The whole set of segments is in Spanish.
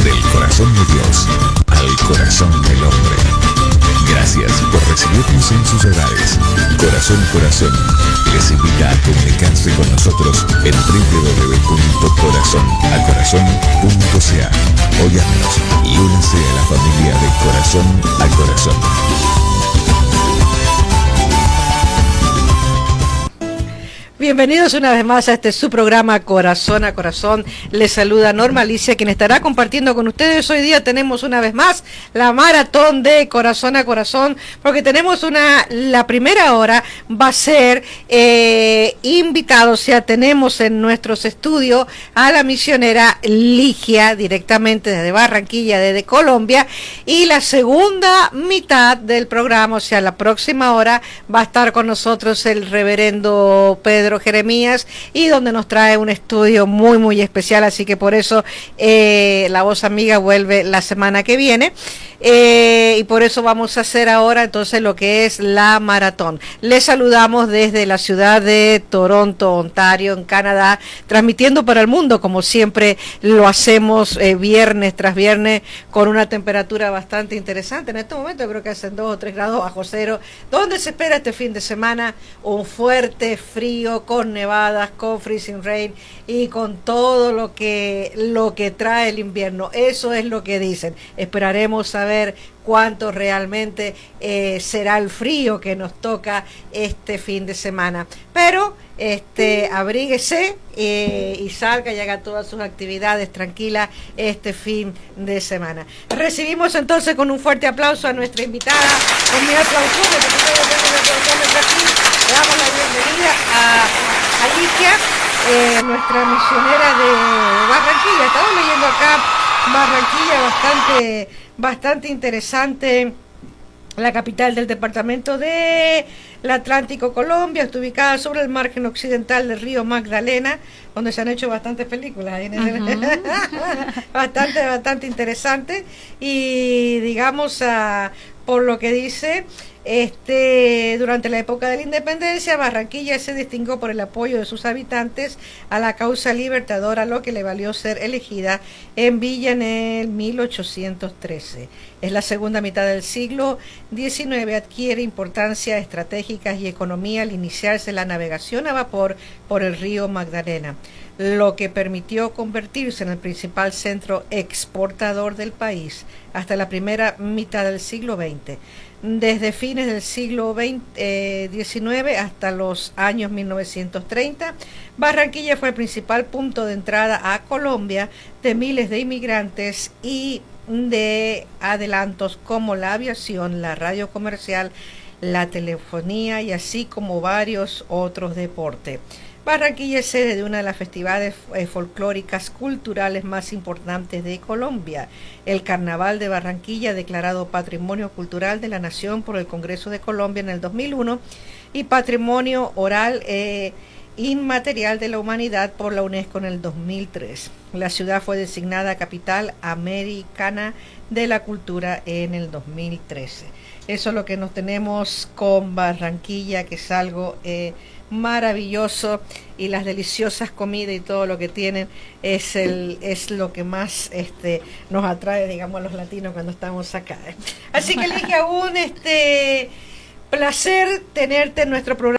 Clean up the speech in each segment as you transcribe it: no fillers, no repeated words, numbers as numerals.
Del corazón de Dios al corazón del hombre. Gracias por recibirnos en sus hogares. Corazón les invita a comunicarse con nosotros en www.corazonacorazon.ca. Óyanos y únanse a la familia de Corazón a Corazón. Bienvenidos una vez más a este su programa Corazón a Corazón. Les saluda Norma Alicia, quien estará compartiendo con ustedes. Hoy día tenemos una vez más la maratón de Corazón a Corazón, porque tenemos la primera hora va a ser invitados, o sea, tenemos en nuestros estudios a la misionera Ligia, directamente desde Barranquilla, desde Colombia, y la segunda mitad del programa, o sea, la próxima hora, va a estar con nosotros el reverendo Pedro Jeremías, y donde nos trae un estudio muy muy especial, así que por eso la voz amiga vuelve la semana que viene, y por eso vamos a hacer ahora entonces lo que es la maratón. Les saludamos desde la ciudad de Toronto, Ontario, en Canadá, transmitiendo para el mundo como siempre lo hacemos viernes tras viernes, con una temperatura bastante interesante. En este momento yo creo que hacen 2 o 3 grados bajo cero, donde se espera este fin de semana un fuerte frío, con nevadas, con freezing rain y con todo lo que trae el invierno. Eso es lo que dicen. Esperaremos saber cuánto realmente será el frío que nos toca este fin de semana. Pero abríguese y salga y haga todas sus actividades tranquilas este fin de semana. Recibimos entonces con un fuerte aplauso a nuestra invitada, con mi aplauso, le damos la bienvenida a Ligia, nuestra misionera de Barranquilla. Estamos leyendo acá Barranquilla, bastante interesante. La capital del departamento del Atlántico, Colombia, está ubicada sobre el margen occidental del río Magdalena, donde se han hecho bastantes películas. Bastante interesante. Y digamos, por lo que dice, durante la época de la independencia, Barranquilla se distinguió por el apoyo de sus habitantes a la causa libertadora, lo que le valió ser elegida en Villa en el 1813. Es la segunda mitad del siglo XIX, adquiere importancia estratégica y economía al iniciarse la navegación a vapor por el río Magdalena, lo que permitió convertirse en el principal centro exportador del país hasta la primera mitad del siglo XX. Desde fines del siglo XIX hasta los años 1930, Barranquilla fue el principal punto de entrada a Colombia de miles de inmigrantes y de adelantos como la aviación, la radio comercial, la telefonía y así como varios otros deportes. Barranquilla es sede de una de las festivales folclóricas culturales más importantes de Colombia, el Carnaval de Barranquilla, declarado Patrimonio Cultural de la Nación por el Congreso de Colombia en el 2001 y Patrimonio Oral Inmaterial de la Humanidad por la UNESCO en el 2003. La ciudad fue designada Capital Americana de la Cultura en el 2013. Eso es lo que nos tenemos con Barranquilla, que es algo maravilloso, y las deliciosas comidas y todo lo que tienen es lo que más nos atrae, digamos, a los latinos cuando estamos acá. Así que Ligia, un placer tenerte en nuestro programa.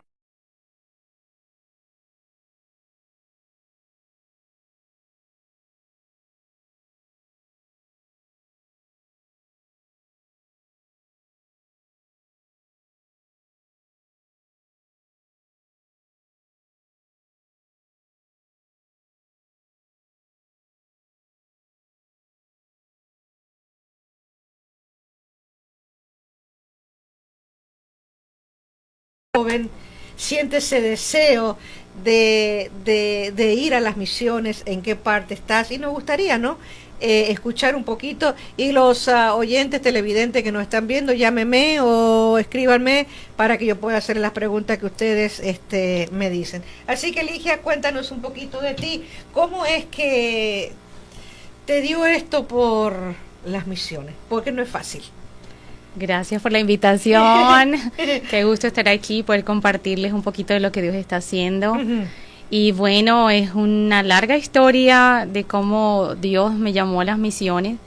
Joven, siente ese deseo de ir a las misiones, en qué parte estás, y nos gustaría, ¿no?, escuchar un poquito, y los oyentes televidentes que nos están viendo, llámeme o escríbanme para que yo pueda hacer las preguntas que ustedes me dicen. Así que Ligia, cuéntanos un poquito de ti, ¿cómo es que te dio esto por las misiones? Porque no es fácil. Gracias por la invitación. Qué gusto estar aquí, poder compartirles un poquito de lo que Dios está haciendo. Y bueno, es una larga historia de cómo Dios me llamó a las misiones,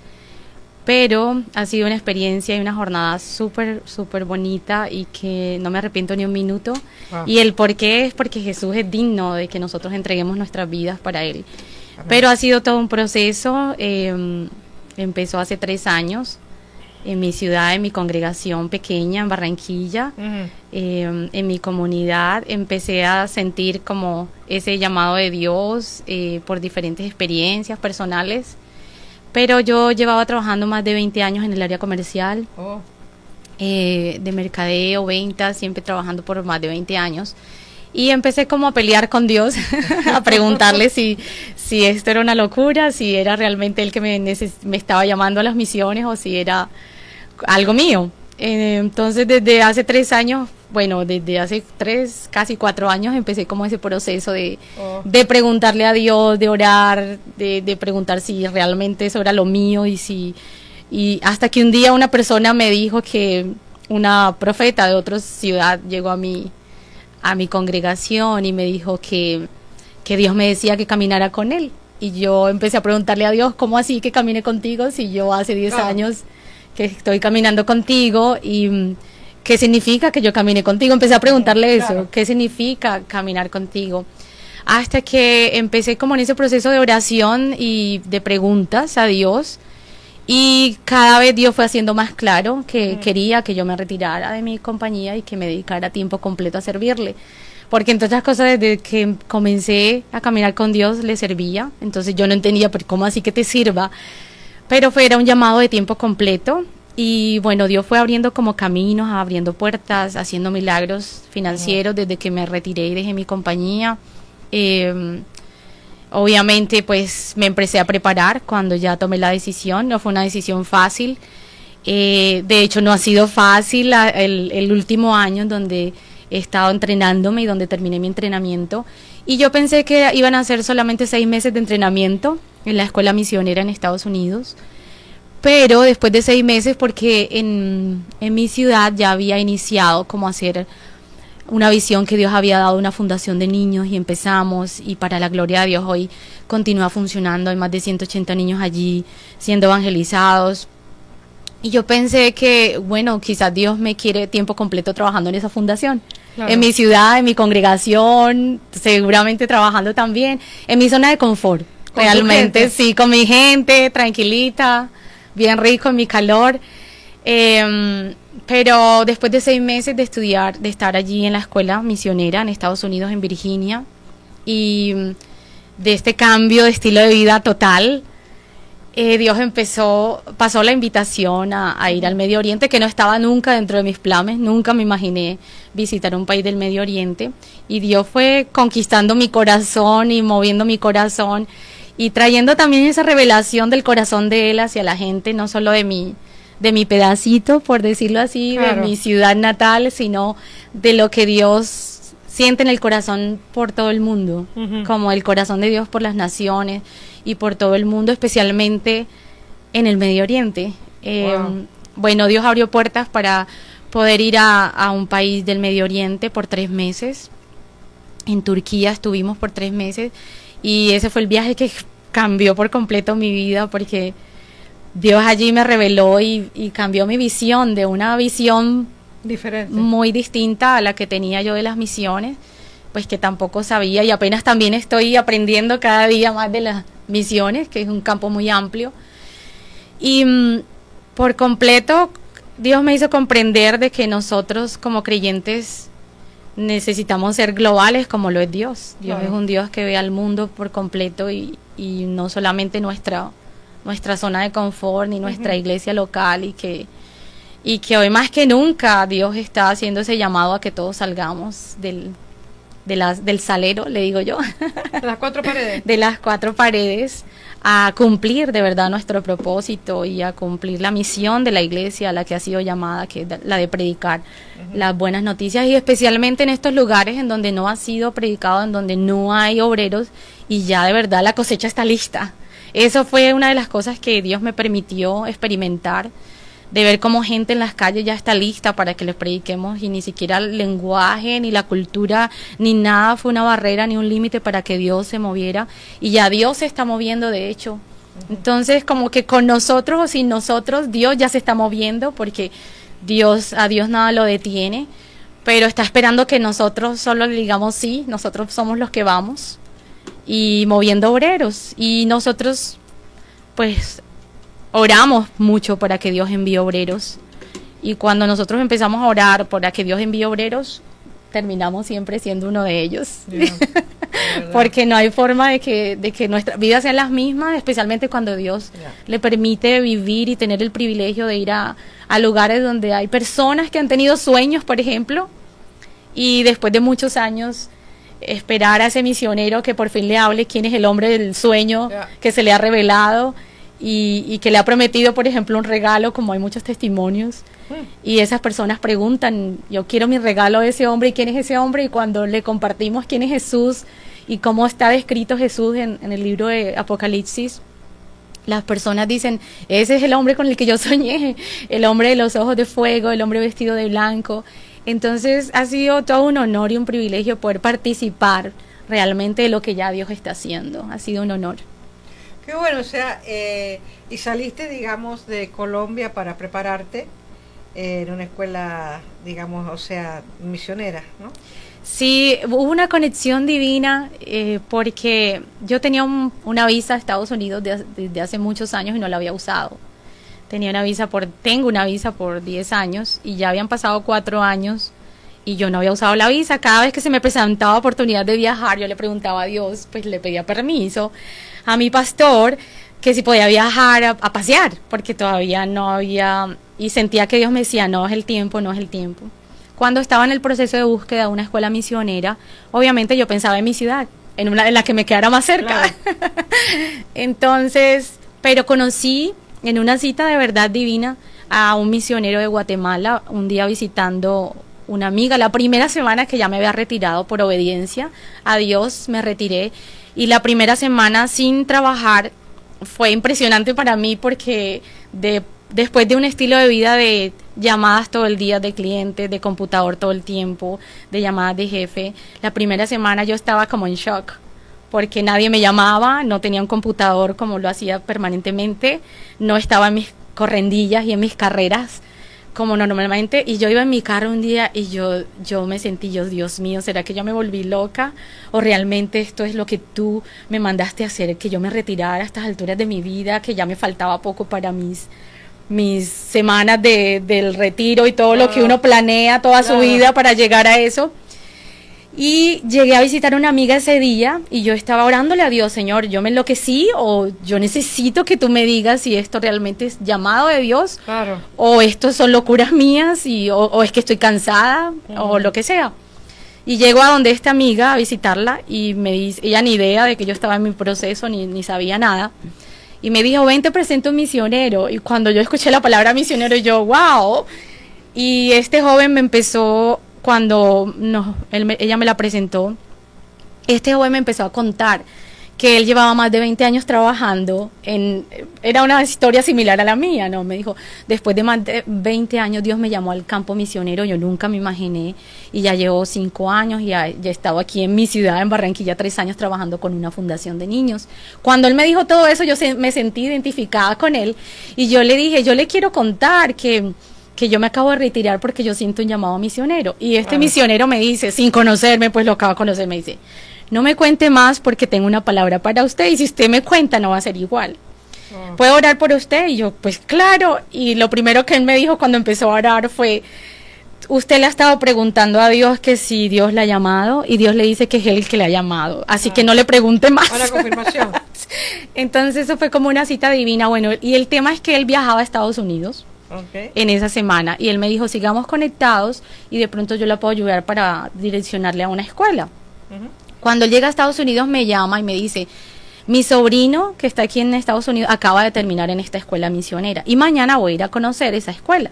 pero ha sido una experiencia y una jornada súper, súper bonita y que no me arrepiento ni un minuto. Wow. Y el por qué es porque Jesús es digno de que nosotros entreguemos nuestras vidas para Él. Pero ha sido todo un proceso, empezó hace 3 años en mi ciudad, en mi congregación pequeña, en Barranquilla, en mi comunidad. Empecé a sentir como ese llamado de Dios por diferentes experiencias personales, pero yo llevaba trabajando más de 20 años en el área comercial, de mercadeo, ventas, siempre trabajando por más de 20 años. Y empecé como a pelear con Dios, a preguntarle si esto era una locura, si era realmente Él que me estaba llamando a las misiones o si era algo mío. Entonces desde hace 3 años, bueno, desde hace 3, casi 4 años empecé como ese proceso de preguntarle a Dios, de orar, de preguntar si realmente eso era lo mío y hasta que un día una persona me dijo que una profeta de otra ciudad llegó a mi congregación y me dijo que Dios me decía que caminara con Él. Y yo empecé a preguntarle a Dios, ¿cómo así que camine contigo si yo hace 10 años que estoy caminando contigo? ¿Y qué significa que yo camine contigo? Empecé a preguntarle eso, ¿qué significa caminar contigo? Hasta que empecé como en ese proceso de oración y de preguntas a Dios. Y cada vez Dios fue haciendo más claro que quería que yo me retirara de mi compañía y que me dedicara tiempo completo a servirle. Porque entre otras cosas, desde que comencé a caminar con Dios, le servía. Entonces yo no entendía, pero ¿cómo así que te sirva? Pero era un llamado de tiempo completo. Y bueno, Dios fue abriendo como caminos, abriendo puertas, haciendo milagros financieros desde que me retiré y dejé mi compañía. Obviamente pues me empecé a preparar cuando ya tomé la decisión. No fue una decisión fácil, de hecho no ha sido fácil el último año en donde he estado entrenándome y donde terminé mi entrenamiento, y yo pensé que iban a ser solamente 6 meses de entrenamiento en la escuela misionera en Estados Unidos, pero después de 6 meses, porque en mi ciudad ya había iniciado como hacer una visión que Dios había dado, una fundación de niños, y empezamos, y para la gloria de Dios hoy continúa funcionando. Hay más de 180 niños allí siendo evangelizados, y yo pensé que, bueno, quizás Dios me quiere tiempo completo trabajando en esa fundación, claro, en mi ciudad, en mi congregación, seguramente trabajando también, en mi zona de confort, realmente, sí, con mi gente, tranquilita, bien rico, en mi calor. Pero después de 6 meses de estudiar, de estar allí en la escuela misionera en Estados Unidos, en Virginia, y de este cambio de estilo de vida total, Dios pasó la invitación a ir al Medio Oriente, que no estaba nunca dentro de mis planes, nunca me imaginé visitar un país del Medio Oriente, y Dios fue conquistando mi corazón y moviendo mi corazón y trayendo también esa revelación del corazón de Él hacia la gente, no solo de mi pedacito, por decirlo así, claro, de mi ciudad natal, sino de lo que Dios siente en el corazón por todo el mundo, como el corazón de Dios por las naciones y por todo el mundo, especialmente en el Medio Oriente. Bueno, Dios abrió puertas para poder ir a un país del Medio Oriente por 3 meses. En Turquía estuvimos por 3 meses, y ese fue el viaje que cambió por completo mi vida, porque Dios allí me reveló y cambió mi visión, de una visión diferente, muy distinta a la que tenía yo de las misiones, pues que tampoco sabía, y apenas también estoy aprendiendo cada día más de las misiones, que es un campo muy amplio. Y por completo Dios me hizo comprender de que nosotros como creyentes necesitamos ser globales como lo es Dios. Dios, claro, es un Dios que ve al mundo por completo, y no solamente nuestra zona de confort ni nuestra iglesia local, y que hoy más que nunca Dios está haciendo ese llamado a que todos salgamos del salero, le digo yo, de las 4 paredes, de las 4 paredes, a cumplir de verdad nuestro propósito y a cumplir la misión de la iglesia a la que ha sido llamada, que es la de predicar las buenas noticias, y especialmente en estos lugares en donde no ha sido predicado, en donde no hay obreros, y ya de verdad la cosecha está lista. Eso fue una de las cosas que Dios me permitió experimentar, de ver cómo gente en las calles ya está lista para que les prediquemos y ni siquiera el lenguaje, ni la cultura, ni nada fue una barrera, ni un límite para que Dios se moviera. Y ya Dios se está moviendo, de hecho. Entonces, como que con nosotros o sin nosotros, Dios ya se está moviendo porque a Dios nada lo detiene, pero está esperando que nosotros solo le digamos sí, nosotros somos los que vamos y moviendo obreros. Y nosotros, pues, oramos mucho para que Dios envíe obreros. Y cuando nosotros empezamos a orar para que Dios envíe obreros, terminamos siempre siendo uno de ellos. Yeah, porque no hay forma de que nuestras vidas sean las mismas, especialmente cuando Dios le permite vivir y tener el privilegio de ir a lugares donde hay personas que han tenido sueños, por ejemplo, y después de muchos años esperar a ese misionero que por fin le hable quién es el hombre del sueño que se le ha revelado y que le ha prometido, por ejemplo, un regalo, como hay muchos testimonios. Y esas personas preguntan, yo quiero mi regalo de ese hombre, ¿y quién es ese hombre? Y cuando le compartimos quién es Jesús y cómo está descrito Jesús en el libro de Apocalipsis, las personas dicen, ese es el hombre con el que yo soñé, el hombre de los ojos de fuego, el hombre vestido de blanco. Entonces ha sido todo un honor y un privilegio poder participar realmente de lo que ya Dios está haciendo. Ha sido un honor. Qué bueno, o sea, y saliste, digamos, de Colombia para prepararte en una escuela, digamos, o sea, misionera, ¿no? Sí, hubo una conexión divina porque yo tenía una visa a Estados Unidos desde hace muchos años y no la había usado. Tengo una visa por 10 años y ya habían pasado 4 años y yo no había usado la visa. Cada vez que se me presentaba oportunidad de viajar, yo le preguntaba a Dios, pues le pedía permiso a mi pastor que si podía viajar a pasear, porque todavía no había, y sentía que Dios me decía, no es el tiempo, no es el tiempo. Cuando estaba en el proceso de búsqueda de una escuela misionera, obviamente yo pensaba en mi ciudad, en la que me quedara más cerca. Claro. Entonces, pero conocí en una cita de verdad divina a un misionero de Guatemala, un día visitando una amiga, la primera semana que ya me había retirado por obediencia a Dios, me retiré, y la primera semana sin trabajar fue impresionante para mí porque después de un estilo de vida de llamadas todo el día de clientes, de computador todo el tiempo, de llamadas de jefe, la primera semana yo estaba como en shock porque nadie me llamaba, no tenía un computador como lo hacía permanentemente, no estaba en mis correndillas y en mis carreras como normalmente, y yo iba en mi carro un día y yo me sentí, Dios mío, ¿será que yo me volví loca? ¿O realmente esto es lo que tú me mandaste a hacer, que yo me retirara a estas alturas de mi vida, que ya me faltaba poco para mis semanas del retiro y todo lo que uno planea toda su vida para llegar a eso? Y llegué a visitar a una amiga ese día y yo estaba orándole a Dios, Señor, yo me enloquecí o yo necesito que tú me digas si esto realmente es llamado de Dios, claro, o esto son locuras mías o es que estoy cansada, o lo que sea. Y llego a donde esta amiga a visitarla y me dice, ella ni idea de que yo estaba en mi proceso ni sabía nada. Y me dijo, ven, te presento un misionero. Y cuando yo escuché la palabra misionero, yo, wow. Y este joven me empezó, ella me la presentó, este joven me empezó a contar que él llevaba más de 20 años trabajando era una historia similar a la mía, ¿no? Me dijo, después de más de 20 años Dios me llamó al campo misionero, yo nunca me imaginé, y ya llevo 5 años y ya he estado aquí en mi ciudad, en Barranquilla, 3 años trabajando con una fundación de niños. Cuando él me dijo todo eso, yo me sentí identificada con él, y yo le dije, yo le quiero contar que yo me acabo de retirar porque yo siento un llamado misionero. Y este misionero me dice, sin conocerme, pues lo acabo de conocer, me dice, no me cuente más porque tengo una palabra para usted y si usted me cuenta no va a ser igual. ¿Puedo orar por usted? Y yo, pues claro. Y lo primero que él me dijo cuando empezó a orar fue, usted le ha estado preguntando a Dios que si Dios la ha llamado y Dios le dice que es Él el que le ha llamado. Así que no le pregunte más. Una confirmación. Entonces eso fue como una cita divina. Bueno, y el tema es que él viajaba a Estados Unidos. Okay. En esa semana, y él me dijo, sigamos conectados y de pronto yo la puedo ayudar para direccionarle a una escuela. Cuando él llega a Estados Unidos me llama y me dice, mi sobrino que está aquí en Estados Unidos acaba de terminar en esta escuela misionera y mañana voy a ir a conocer esa escuela,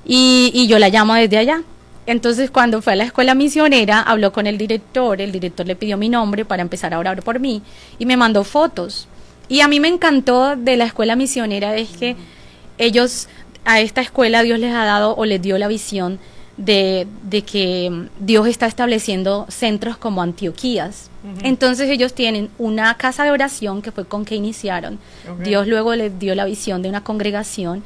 y yo la llamo desde allá. Entonces cuando fue a la escuela misionera habló con el director le pidió mi nombre para empezar a orar por mí y me mandó fotos, y a mí me encantó de la escuela misionera es que ellos a esta escuela Dios les ha dado o les dio la visión de que Dios está estableciendo centros como Antioquías. Entonces ellos tienen una casa de oración que fue con que iniciaron. Dios luego les dio la visión de una congregación,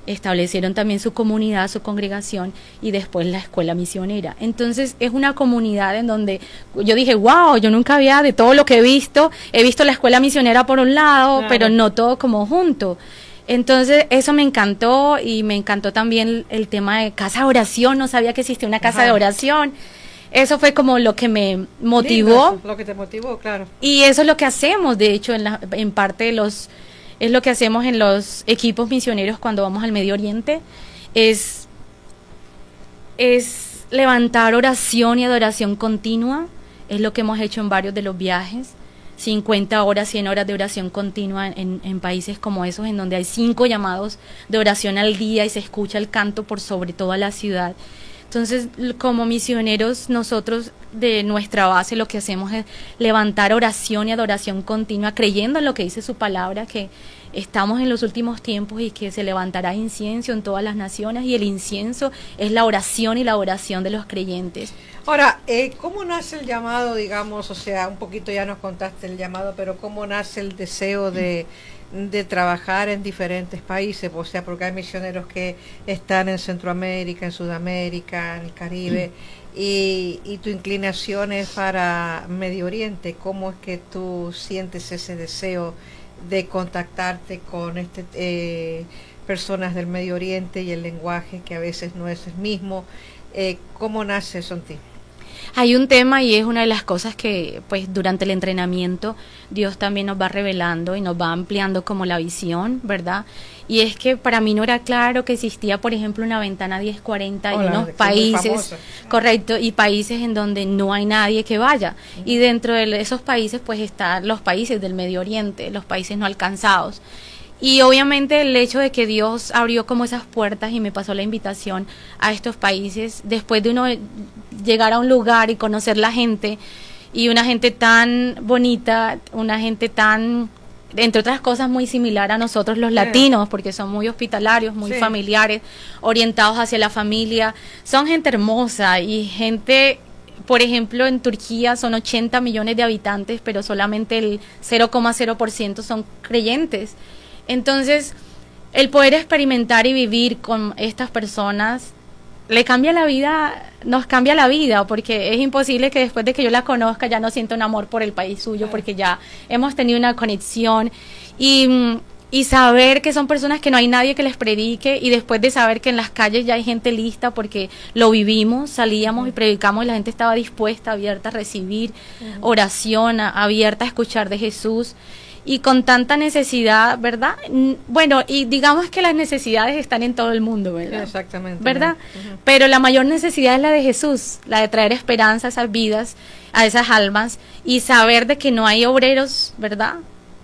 establecieron también su comunidad, su congregación y después la escuela misionera. Entonces es una comunidad en donde yo dije, wow, yo nunca había, de todo lo que he visto la escuela misionera por un lado, pero no todo como junto. Entonces eso me encantó y me encantó también el tema de casa de oración, no sabía que existía una casa de oración. Eso fue como lo que me motivó. Lindo, lo que te motivó, claro. Y eso es lo que hacemos, de hecho, en parte es lo que hacemos en los equipos misioneros cuando vamos al Medio Oriente, es levantar oración y adoración continua, es lo que hemos hecho en varios de los viajes. 50 horas, 100 horas de oración continua en países como esos, en donde hay 5 llamados de oración al día y se escucha el canto por sobre toda la ciudad. Entonces, como misioneros, nosotros de nuestra base lo que hacemos es levantar oración y adoración continua, creyendo en lo que dice su palabra, que estamos en los últimos tiempos y que se levantará incienso en todas las naciones, y el incienso es la oración y la oración de los creyentes. Ahora, ¿cómo nace el llamado, digamos? O sea, un poquito ya nos contaste el llamado, pero ¿cómo nace el deseo de trabajar en diferentes países? O sea, porque hay misioneros que están en Centroamérica, en Sudamérica, en el Caribe, y tu inclinación es para Medio Oriente. ¿Cómo es que tú sientes ese deseo de contactarte con personas del Medio Oriente y el lenguaje que a veces no es el mismo? ¿Cómo nace eso en ti? Hay un tema, y es una de las cosas que pues durante el entrenamiento Dios también nos va revelando y nos va ampliando como la visión, ¿verdad? Y es que para mí no era claro que existía, por ejemplo, una ventana 1040 en unos países, correcto, y países en donde no hay nadie que vaya. Y dentro de esos países pues están los países del Medio Oriente, los países no alcanzados. Y obviamente el hecho de que Dios abrió como esas puertas y me pasó la invitación a estos países, después de uno llegar a un lugar y conocer la gente, y una gente tan bonita, una gente tan, entre otras cosas, muy similar a nosotros los latinos, porque son muy hospitalarios, muy familiares, orientados hacia la familia, son gente hermosa y gente... Por ejemplo, en Turquía son 80 millones de habitantes, pero solamente el 0,0% son creyentes. Entonces, el poder experimentar y vivir con estas personas le cambia la vida, nos cambia la vida, porque es imposible que después de que yo la conozca ya no sienta un amor por el país suyo, porque ya hemos tenido una conexión y saber que son personas que no hay nadie que les predique, y después de saber que en las calles ya hay gente lista porque lo vivimos, salíamos y predicamos y la gente estaba dispuesta, abierta a recibir oración, abierta a escuchar de Jesús. Y con tanta necesidad, ¿verdad? Bueno, y digamos que las necesidades están en todo el mundo, ¿verdad? Exactamente. ¿Verdad? Pero la mayor necesidad es la de Jesús, la de traer esperanza a esas vidas, a esas almas, y saber de que no hay obreros, ¿verdad?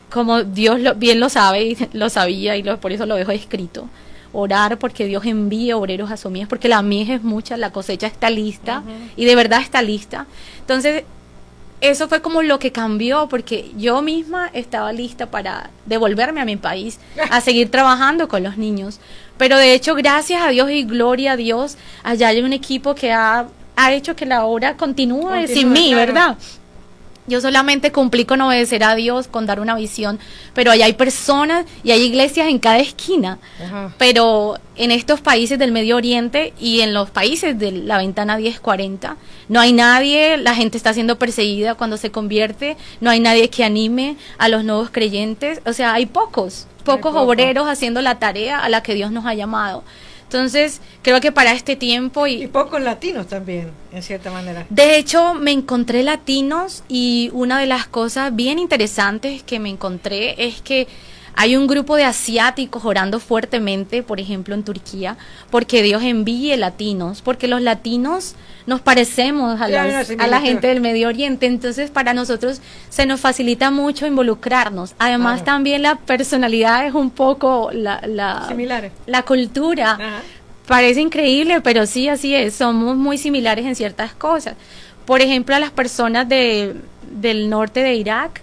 Como Dios bien lo sabe y lo sabía, y por eso lo dejo escrito. Orar porque Dios envíe obreros a su mies, porque la mies es mucha, la cosecha está lista, y de verdad está lista. Entonces, eso fue como lo que cambió, porque yo misma estaba lista para devolverme a mi país, a seguir trabajando con los niños. Pero de hecho, gracias a Dios y gloria a Dios, allá hay un equipo que ha hecho que la obra continúe sin mí, claro. ¿Verdad? Yo solamente cumplí con obedecer a Dios, con dar una visión, pero allá hay personas y hay iglesias en cada esquina. Pero en estos países del Medio Oriente y en los países de la ventana 1040, no hay nadie, la gente está siendo perseguida cuando se convierte, no hay nadie que anime a los nuevos creyentes, o sea, hay pocos obreros haciendo la tarea a la que Dios nos ha llamado. Entonces, creo que para este tiempo... Y pocos latinos también, en cierta manera. De hecho, me encontré latinos, y una de las cosas bien interesantes que me encontré es que hay un grupo de asiáticos orando fuertemente, por ejemplo, en Turquía, porque Dios envíe latinos, porque los latinos nos parecemos a la gente del Medio Oriente, entonces para nosotros se nos facilita mucho involucrarnos. Además, también la personalidad es un poco similares. La cultura. Parece increíble, pero sí, así es, somos muy similares en ciertas cosas. Por ejemplo, a las personas del norte de Irak,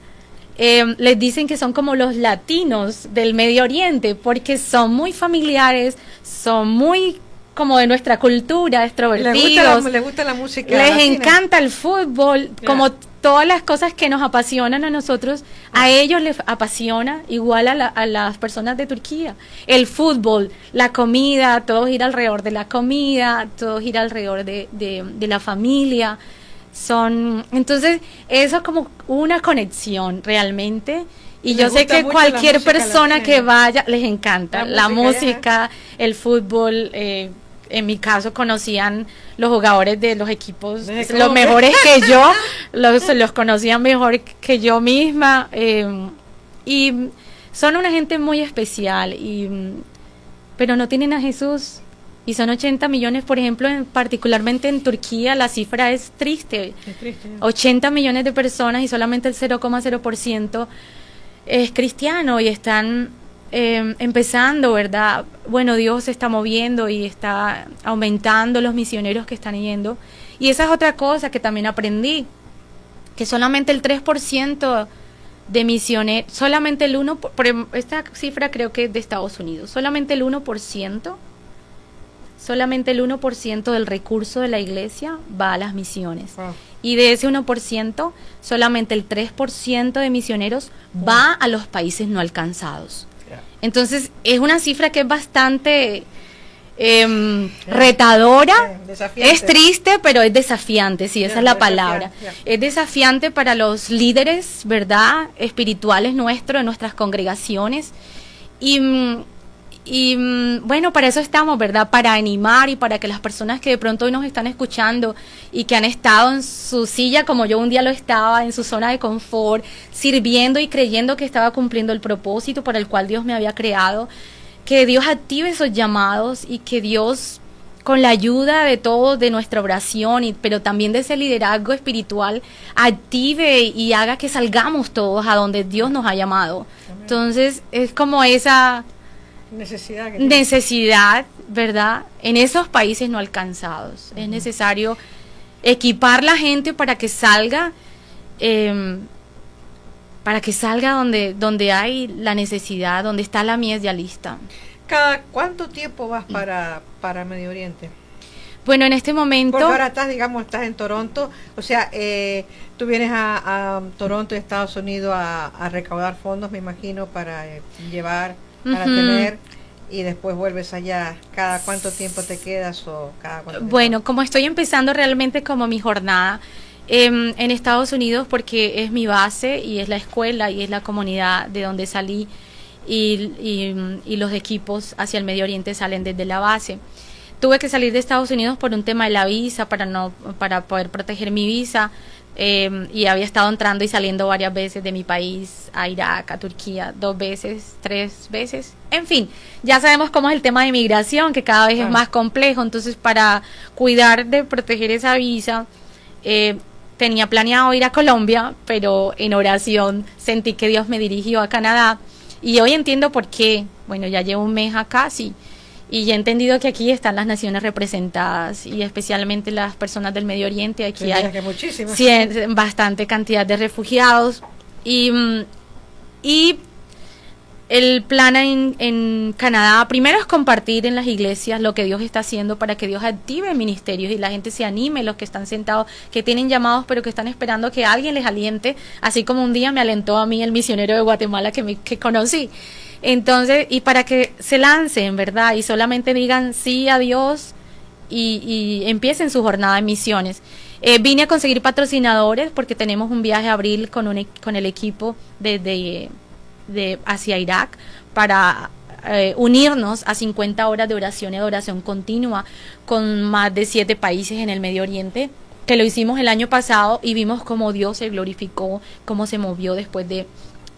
les dicen que son como los latinos del Medio Oriente, porque son muy familiares, son muy como de nuestra cultura, extrovertidos. Les gusta la música les latina. encanta el fútbol, como todas las cosas que nos apasionan a nosotros, a ellos les apasiona igual a las personas de Turquía. El fútbol, la comida, todo gira alrededor de la comida, todo gira alrededor de la familia. Entonces, eso es como una conexión realmente. Y yo sé que cualquier persona que vaya, les encanta la música, el fútbol. En mi caso conocían los jugadores de los equipos, los mejores que yo, los conocían mejor que yo misma. Y son una gente muy especial, pero no tienen a Jesús. Y son 80 millones, por ejemplo, particularmente en Turquía, la cifra es triste. Es triste. 80 millones de personas y solamente el 0,0% es cristiano y están empezando, ¿verdad? Bueno, Dios se está moviendo y está aumentando los misioneros que están yendo. Y esa es otra cosa que también aprendí, que solamente el 3% de misioneros, solamente el 1%, esta cifra creo que es de Estados Unidos, solamente el 1% del recurso de la iglesia va a las misiones. Wow. Y de ese 1%, solamente el 3% de misioneros va a los países no alcanzados. Entonces, es una cifra que es bastante retadora, es triste, pero es desafiante, sí, esa es la palabra. Es desafiante para los líderes, ¿verdad?, espirituales nuestros, de nuestras congregaciones. Y bueno, para eso estamos, ¿verdad?, para animar y para que las personas que de pronto hoy nos están escuchando y que han estado en su silla como yo un día lo estaba, en su zona de confort, sirviendo y creyendo que estaba cumpliendo el propósito para el cual Dios me había creado, que Dios active esos llamados y que Dios, con la ayuda de todos, de nuestra oración, pero también de ese liderazgo espiritual, active y haga que salgamos todos a donde Dios nos ha llamado. Entonces, es como esa necesidad, ¿verdad?, en esos países no alcanzados. Es necesario equipar la gente para que salga donde hay la necesidad, donde está la mies ya lista. ¿Cada cuánto tiempo vas para Medio Oriente? Bueno, en este momento... Porque ahora estás en Toronto, o sea, tú vienes a Toronto, Estados Unidos, a recaudar fondos, me imagino, para llevar, para tener, y después vuelves allá. ¿Cada cuánto tiempo te quedas o cada cuánto? Bueno, como estoy empezando realmente como mi jornada en Estados Unidos, porque es mi base y es la escuela y es la comunidad de donde salí, y los equipos hacia el Medio Oriente salen desde la base. Tuve que salir de Estados Unidos por un tema de la visa, para poder proteger mi visa, y había estado entrando y saliendo varias veces de mi país a Irak, a Turquía, 2 veces, 3 veces. En fin, ya sabemos cómo es el tema de migración, que cada vez es más complejo. Entonces, para cuidar de proteger esa visa, tenía planeado ir a Colombia, pero en oración sentí que Dios me dirigió a Canadá. Y hoy entiendo por qué. Bueno, ya llevo un mes acá, sí. Y ya he entendido que aquí están las naciones representadas y especialmente las personas del Medio Oriente. Aquí hay bastante cantidad de refugiados. Y el plan en Canadá, primero es compartir en las iglesias lo que Dios está haciendo para que Dios active ministerios y la gente se anime, los que están sentados, que tienen llamados pero que están esperando que alguien les aliente, así como un día me alentó a mí el misionero de Guatemala que conocí. Entonces, y para que se lancen, ¿verdad?, y solamente digan sí a Dios y empiecen su jornada de misiones. Vine a conseguir patrocinadores porque tenemos un viaje a abril con el equipo hacia Irak para unirnos a 50 horas de oración y adoración continua con más de 7 países en el Medio Oriente, que lo hicimos el año pasado y vimos cómo Dios se glorificó, cómo se movió después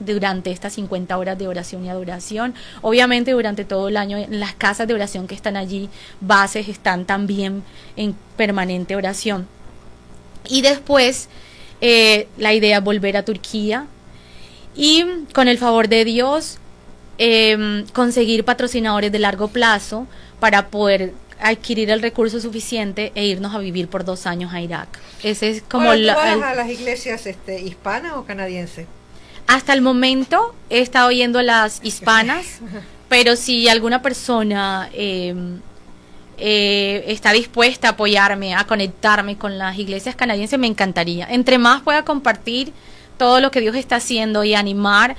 durante estas 50 horas de oración y adoración. Obviamente durante todo el año las casas de oración que están allí, bases, están también en permanente oración. Y después la idea es volver a Turquía y con el favor de Dios conseguir patrocinadores de largo plazo para poder adquirir el recurso suficiente e irnos a vivir por 2 años a Irak. Ese es como ¿Tú vas a las iglesias hispanas o canadienses? Hasta el momento he estado oyendo las hispanas, pero si alguna persona está dispuesta a apoyarme, a conectarme con las iglesias canadienses, me encantaría. Entre más pueda compartir todo lo que Dios está haciendo y animar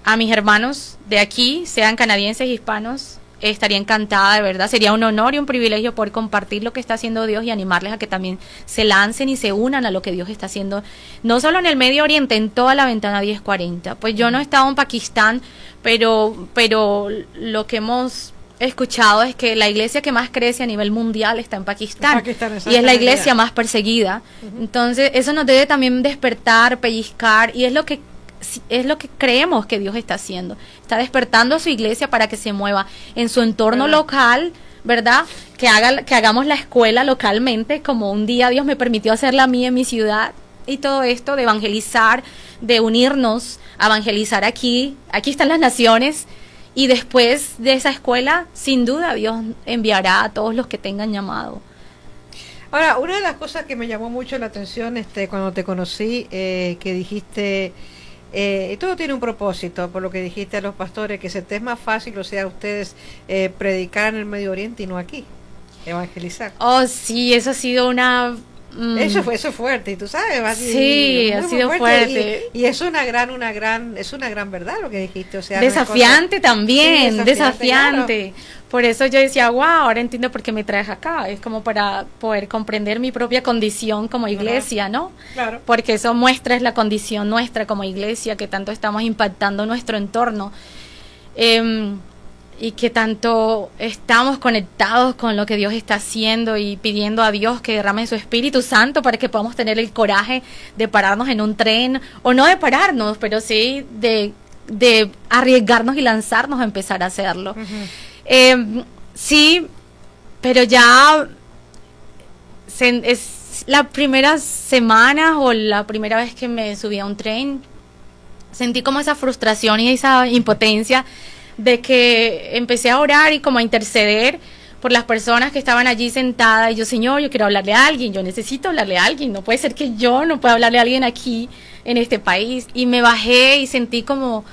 a mis hermanos de aquí, sean canadienses, hispanos, estaría encantada, de verdad. Sería un honor y un privilegio poder compartir lo que está haciendo Dios y animarles a que también se lancen y se unan a lo que Dios está haciendo, no solo en el Medio Oriente, en toda la ventana 1040. Pues yo no he estado en Pakistán, pero lo que hemos escuchado es que la iglesia que más crece a nivel mundial está en Pakistán, y es la iglesia más perseguida. Entonces eso nos debe también despertar, pellizcar, y es lo que creemos que Dios está haciendo. Está despertando a su iglesia para que se mueva en su entorno local, ¿verdad? Que hagamos la escuela localmente, como un día Dios me permitió hacerla a mí en mi ciudad, y todo esto de evangelizar, de unirnos a evangelizar aquí están las naciones. Y después de esa escuela, sin duda, Dios enviará a todos los que tengan llamado. Ahora, una de las cosas que me llamó mucho la atención cuando te conocí, que dijiste, todo tiene un propósito, por lo que dijiste a los pastores, que se te es más fácil, o sea, a ustedes predicar en el Medio Oriente y no aquí, evangelizar. Oh, sí, eso ha sido una... Eso fue fuerte, y tú sabes, sí, ha sido fuerte. Y es una gran verdad lo que dijiste, o sea, desafiante también, sí, desafiante. Claro. Por eso yo decía, wow, ahora entiendo por qué me traes acá. Es como para poder comprender mi propia condición como iglesia, ¿no? Claro. Porque eso muestra es la condición nuestra como iglesia, que tanto estamos impactando nuestro entorno. Y que tanto estamos conectados con lo que Dios está haciendo y pidiendo a Dios que derrame su Espíritu Santo para que podamos tener el coraje de pararnos en un tren, o no de pararnos, pero sí de arriesgarnos y lanzarnos a empezar a hacerlo. Sí, pero ya es la primera semana o la primera vez que me subí a un tren, sentí como esa frustración y esa impotencia de que empecé a orar y como a interceder por las personas que estaban allí sentadas, y yo, Señor, yo quiero hablarle a alguien, yo necesito hablarle a alguien, no puede ser que yo no pueda hablarle a alguien aquí en este país. Y me bajé y sentí como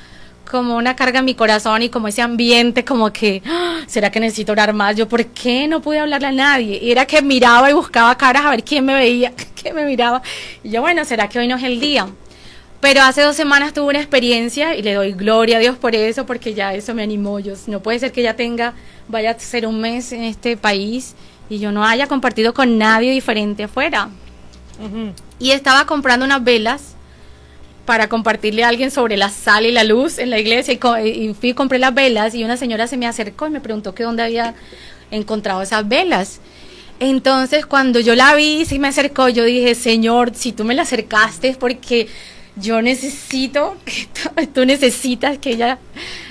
una carga en mi corazón y como ese ambiente como que, ¿será que necesito orar más? Yo, ¿por qué no pude hablarle a nadie? Y era que miraba y buscaba caras a ver quién me veía, quién me miraba, y yo, bueno, ¿será que hoy no es el día? Pero hace 2 semanas tuve una experiencia y le doy gloria a Dios por eso, porque ya eso me animó. No puede ser que ya vaya a ser un mes en este país y yo no haya compartido con nadie diferente afuera. Y estaba comprando unas velas para compartirle a alguien sobre la sal y la luz en la iglesia, y fui y compré las velas, y una señora se me acercó y me preguntó que dónde había encontrado esas velas. Entonces cuando yo la vi, se me acercó, yo dije, Señor, si tú me la acercaste es porque yo necesito, tú necesitas que ella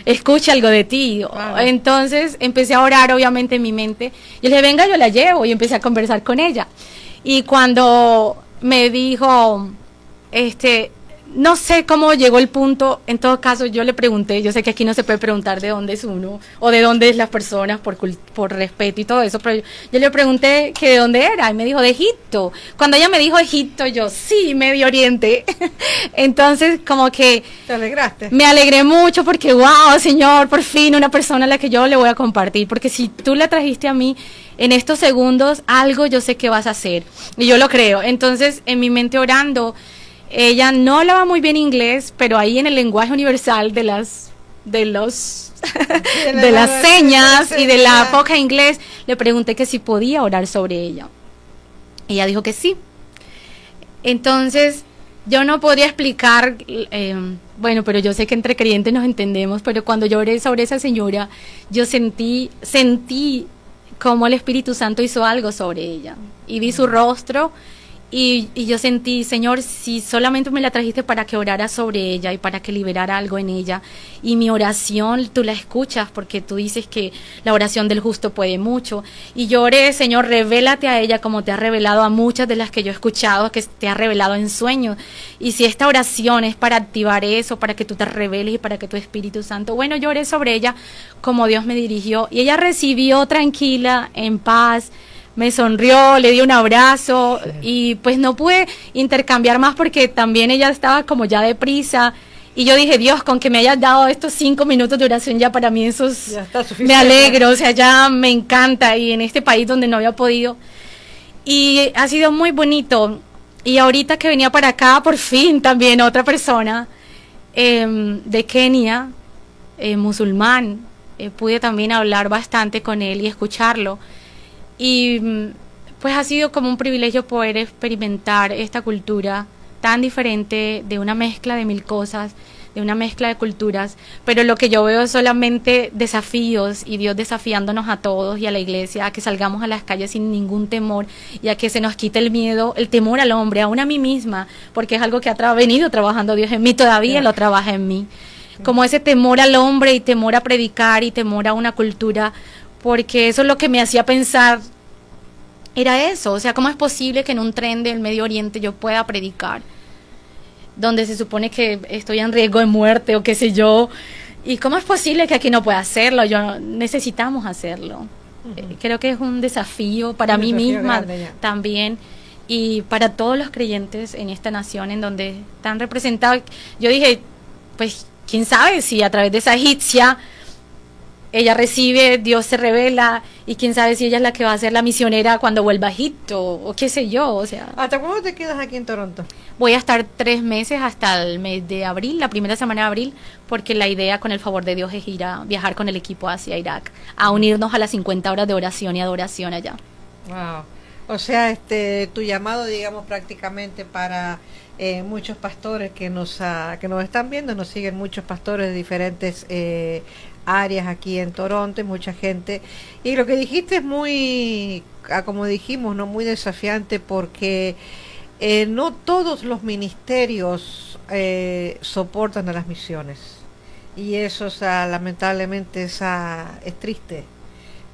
escuche algo de ti. Entonces empecé a orar, obviamente, en mi mente. Yo le dije, venga, yo la llevo, y empecé a conversar con ella. Y cuando me dijo, no sé cómo llegó el punto, en todo caso yo le pregunté, yo sé que aquí no se puede preguntar de dónde es uno o de dónde es las personas por respeto y todo eso, pero yo le pregunté que de dónde era, y me dijo de Egipto. Cuando ella me dijo Egipto, yo, sí, Medio Oriente. Entonces como que ¿te alegraste? Me alegré mucho porque, wow, Señor, por fin una persona a la que yo le voy a compartir, porque si tú la trajiste a mí en estos segundos, algo yo sé que vas a hacer, y yo lo creo. Entonces en mi mente orando, ella no hablaba muy bien inglés, pero ahí en el lenguaje universal de las señas y de la poca inglés, le pregunté que si podía orar sobre ella. Ella dijo que sí. Entonces, yo no podría explicar, bueno, pero yo sé que entre creyentes nos entendemos, pero cuando yo oré sobre esa señora, yo sentí como el Espíritu Santo hizo algo sobre ella, y vi su rostro. Y yo sentí, Señor, si solamente me la trajiste para que orara sobre ella y para que liberara algo en ella, y mi oración tú la escuchas, porque tú dices que la oración del justo puede mucho, y yo oré, Señor, revélate a ella como te has revelado a muchas de las que yo he escuchado, que te has revelado en sueños, y si esta oración es para activar eso, para que tú te reveles y para que tu Espíritu Santo, bueno, yo oré sobre ella como Dios me dirigió, y ella recibió tranquila, en paz, me sonrió, le di un abrazo, y pues no pude intercambiar más porque también ella estaba como ya deprisa, Y yo dije, Dios, con que me hayas dado estos 5 minutos de oración, ya para mí eso es, Ya está me suficiente. alegro, o sea, ya me encanta. Y en este país donde no había podido. Y ha sido muy bonito. Y ahorita que venía para acá, por fin también otra persona de Kenia, musulmán, pude también hablar bastante con él y escucharlo. Y pues ha sido como un privilegio poder experimentar esta cultura tan diferente, de una mezcla de mil cosas, de una mezcla de culturas, pero lo que yo veo es solamente desafíos, y Dios desafiándonos a todos y a la iglesia a que salgamos a las calles sin ningún temor, y a que se nos quite el miedo, el temor al hombre, aún a mí misma, porque es algo que ha venido trabajando Dios en mí, todavía lo trabaja en mí, como ese temor al hombre y temor a predicar y temor a una cultura, porque eso es lo que me hacía pensar. Era eso, o sea, ¿cómo es posible que en un tren del Medio Oriente yo pueda predicar? Donde se supone que estoy en riesgo de muerte o qué sé yo. ¿Y cómo es posible que aquí no pueda hacerlo? Necesitamos hacerlo. Creo que es un desafío para mí misma también, y para todos los creyentes en esta nación en donde están representados. Yo dije, pues, quién sabe si a través de esa egipcia ella recibe, Dios se revela, y quién sabe si ella es la que va a ser la misionera cuando vuelva a Egipto, o qué sé yo, o sea. ¿Hasta cuándo te quedas aquí en Toronto? Voy a estar 3 meses hasta el mes de abril, la primera semana de abril, porque la idea, con el favor de Dios, es ir a viajar con el equipo hacia Irak, a unirnos a las 50 horas de oración y adoración allá. Wow. O sea, tu llamado, digamos, prácticamente para muchos pastores que nos están viendo, nos siguen muchos pastores de diferentes áreas aquí en Toronto, y mucha gente. Y lo que dijiste es muy, como dijimos, no muy desafiante, porque no todos los ministerios soportan a las misiones, y eso, o sea, lamentablemente es triste,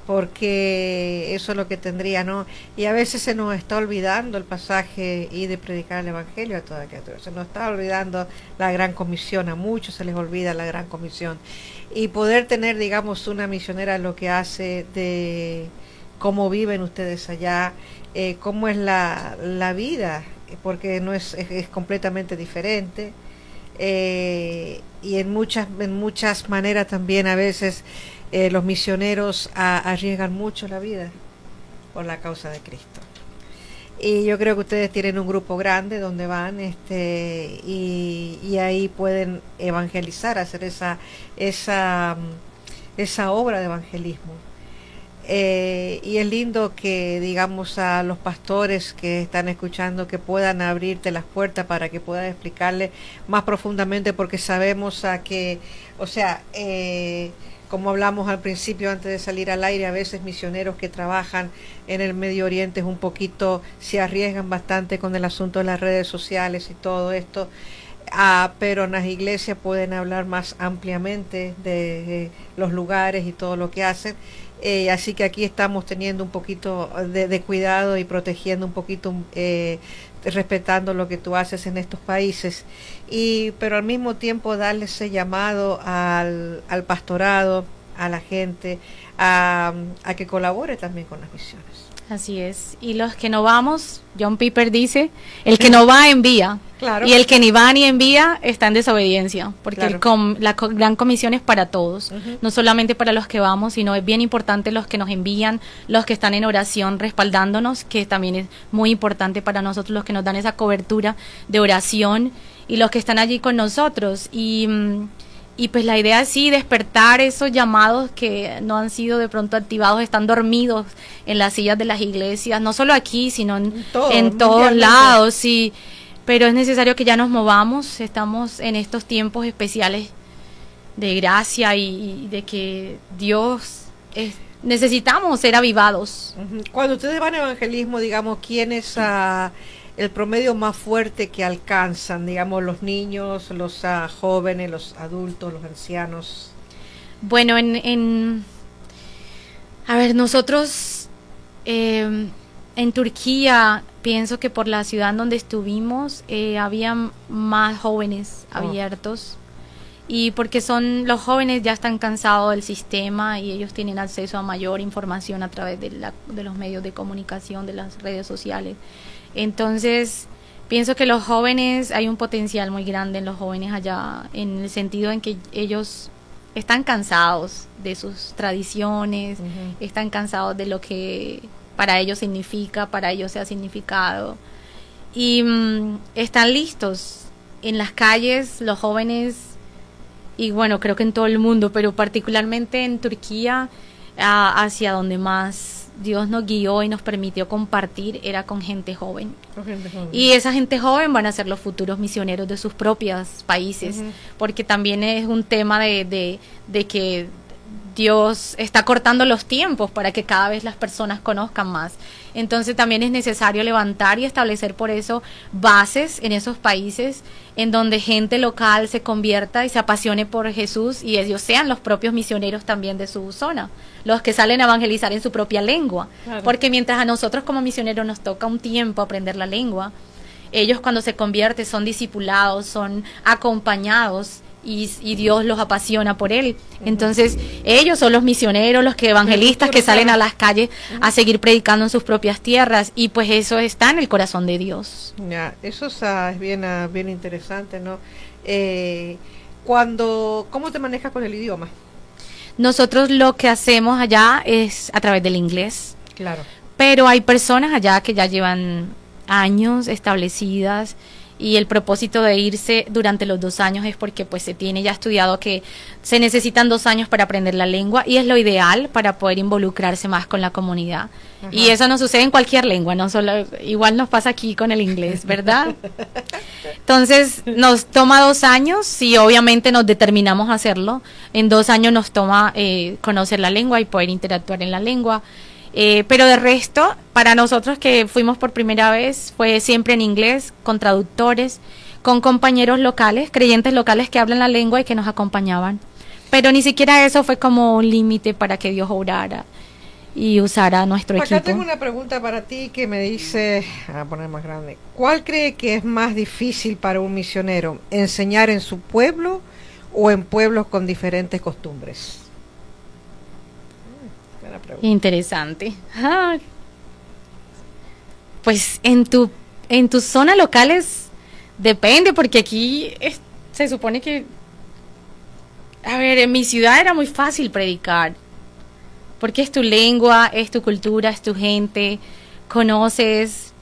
porque eso es lo que tendría, ¿no? Y a veces se nos está olvidando el pasaje y de predicar el evangelio a toda criatura. Se nos está olvidando la gran comisión, a muchos se les olvida la gran comisión. Y poder tener, digamos, una misionera, lo que hace, de cómo viven ustedes allá, cómo es la vida, porque no es completamente diferente. Y en muchas maneras también a veces los misioneros arriesgan mucho la vida por la causa de Cristo. Y yo creo que ustedes tienen un grupo grande donde van, y ahí pueden evangelizar, hacer esa obra de evangelismo. Y es lindo que, digamos, a los pastores que están escuchando, que puedan abrirte las puertas para que puedas explicarle más profundamente, porque sabemos que, o sea, como hablamos al principio antes de salir al aire, a veces misioneros que trabajan en el Medio Oriente un poquito se arriesgan bastante con el asunto de las redes sociales y todo esto, pero en las iglesias pueden hablar más ampliamente de los lugares y todo lo que hacen. Así que aquí estamos teniendo un poquito de cuidado y protegiendo un poquito, respetando lo que tú haces en estos países, pero al mismo tiempo darle ese llamado al pastorado, a la gente, a que colabore también con las misiones. Así es. Y los que no vamos, John Piper dice, el que no va envía. Claro. Y el que ni va ni envía está en desobediencia, porque Claro. la gran comisión es para todos, no solamente para los que vamos, sino es bien importante los que nos envían, los que están en oración respaldándonos, que también es muy importante para nosotros, los que nos dan esa cobertura de oración, y los que están allí con nosotros. Y pues la idea es sí despertar esos llamados que no han sido de pronto activados, están dormidos en las sillas de las iglesias, no solo aquí, sino en todos lados, sí. Pero es necesario que ya nos movamos, estamos en estos tiempos especiales de gracia y de que Dios, necesitamos ser avivados. Cuando ustedes van a evangelismo, digamos, ¿quién es el promedio más fuerte que alcanzan? Digamos, los niños, los jóvenes, los adultos, los ancianos. Bueno, a ver, nosotros en Turquía, pienso que por la ciudad en donde estuvimos, había más jóvenes abiertos, y porque los jóvenes ya están cansados del sistema y ellos tienen acceso a mayor información a través de los medios de comunicación, de las redes sociales. Entonces, Pienso que los jóvenes, hay un potencial muy grande en los jóvenes allá, en el sentido en que ellos están cansados de sus tradiciones, están cansados de lo que para ellos significa, para ellos sea significado. Y están listos. En las calles, los jóvenes, y bueno, creo que en todo el mundo, pero particularmente en Turquía, hacia donde más Dios nos guió y nos permitió compartir, era con gente joven. Y esa gente joven van a ser los futuros misioneros de sus propios países, porque también es un tema de que Dios está cortando los tiempos para que cada vez las personas conozcan más. Entonces también es necesario levantar y establecer por eso bases en esos países en donde gente local se convierta y se apasione por Jesús y ellos sean los propios misioneros también de su zona, los que salen a evangelizar en su propia lengua. Claro. Porque mientras a nosotros como misioneros nos toca un tiempo aprender la lengua, ellos cuando se convierten son discipulados, son acompañados y Dios los apasiona por él. Entonces ellos son los misioneros, los que evangelistas que salen a las calles a seguir predicando en sus propias tierras, y pues eso está en el corazón de Dios. Ya, eso es bien interesante, ¿no? ¿Cómo te manejas con el idioma? Nosotros lo que hacemos allá es a través del inglés. Claro. Pero hay personas allá que ya llevan años establecidas, y el propósito de irse durante los 2 años es porque pues se tiene ya estudiado que se necesitan 2 años para aprender la lengua, y es lo ideal para poder involucrarse más con la comunidad. Ajá. Y eso no sucede en cualquier lengua, no solo, igual nos pasa aquí con el inglés, ¿verdad? Entonces nos toma 2 años y obviamente nos determinamos a hacerlo. En 2 años nos toma conocer la lengua y poder interactuar en la lengua. Pero de resto, para nosotros que fuimos por primera vez, fue siempre en inglés, con traductores, con compañeros locales, creyentes locales que hablan la lengua y que nos acompañaban. Pero ni siquiera eso fue como un límite para que Dios obrara y usara nuestro equipo. Acá tengo una pregunta para ti que me dice, a poner más grande, ¿cuál cree que es más difícil para un misionero, enseñar en su pueblo o en pueblos con diferentes costumbres? Interesante. Pues en tu zona locales depende, porque aquí se supone que, a ver, en mi ciudad era muy fácil predicar, porque es tu lengua, es tu cultura, es tu gente, conoces.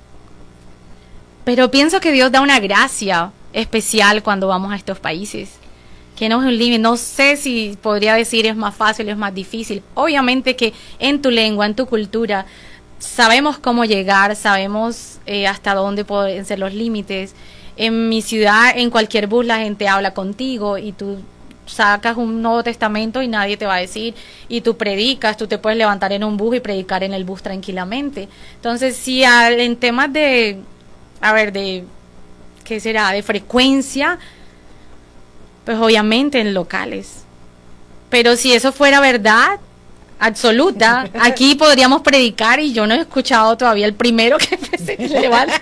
Pero pienso que Dios da una gracia especial cuando vamos a estos países, que no es un límite. No sé si podría decir es más fácil o es más difícil. Obviamente que en tu lengua, en tu cultura, sabemos cómo llegar, sabemos hasta dónde pueden ser los límites. En mi ciudad, en cualquier bus, la gente habla contigo y tú sacas un Nuevo Testamento y nadie te va a decir, y tú predicas, tú te puedes levantar en un bus y predicar en el bus tranquilamente. Entonces, si en temas de, ¿qué será? De frecuencia, pues obviamente en locales. Pero si eso fuera verdad absoluta, aquí podríamos predicar y yo no he escuchado todavía el primero que se levanta.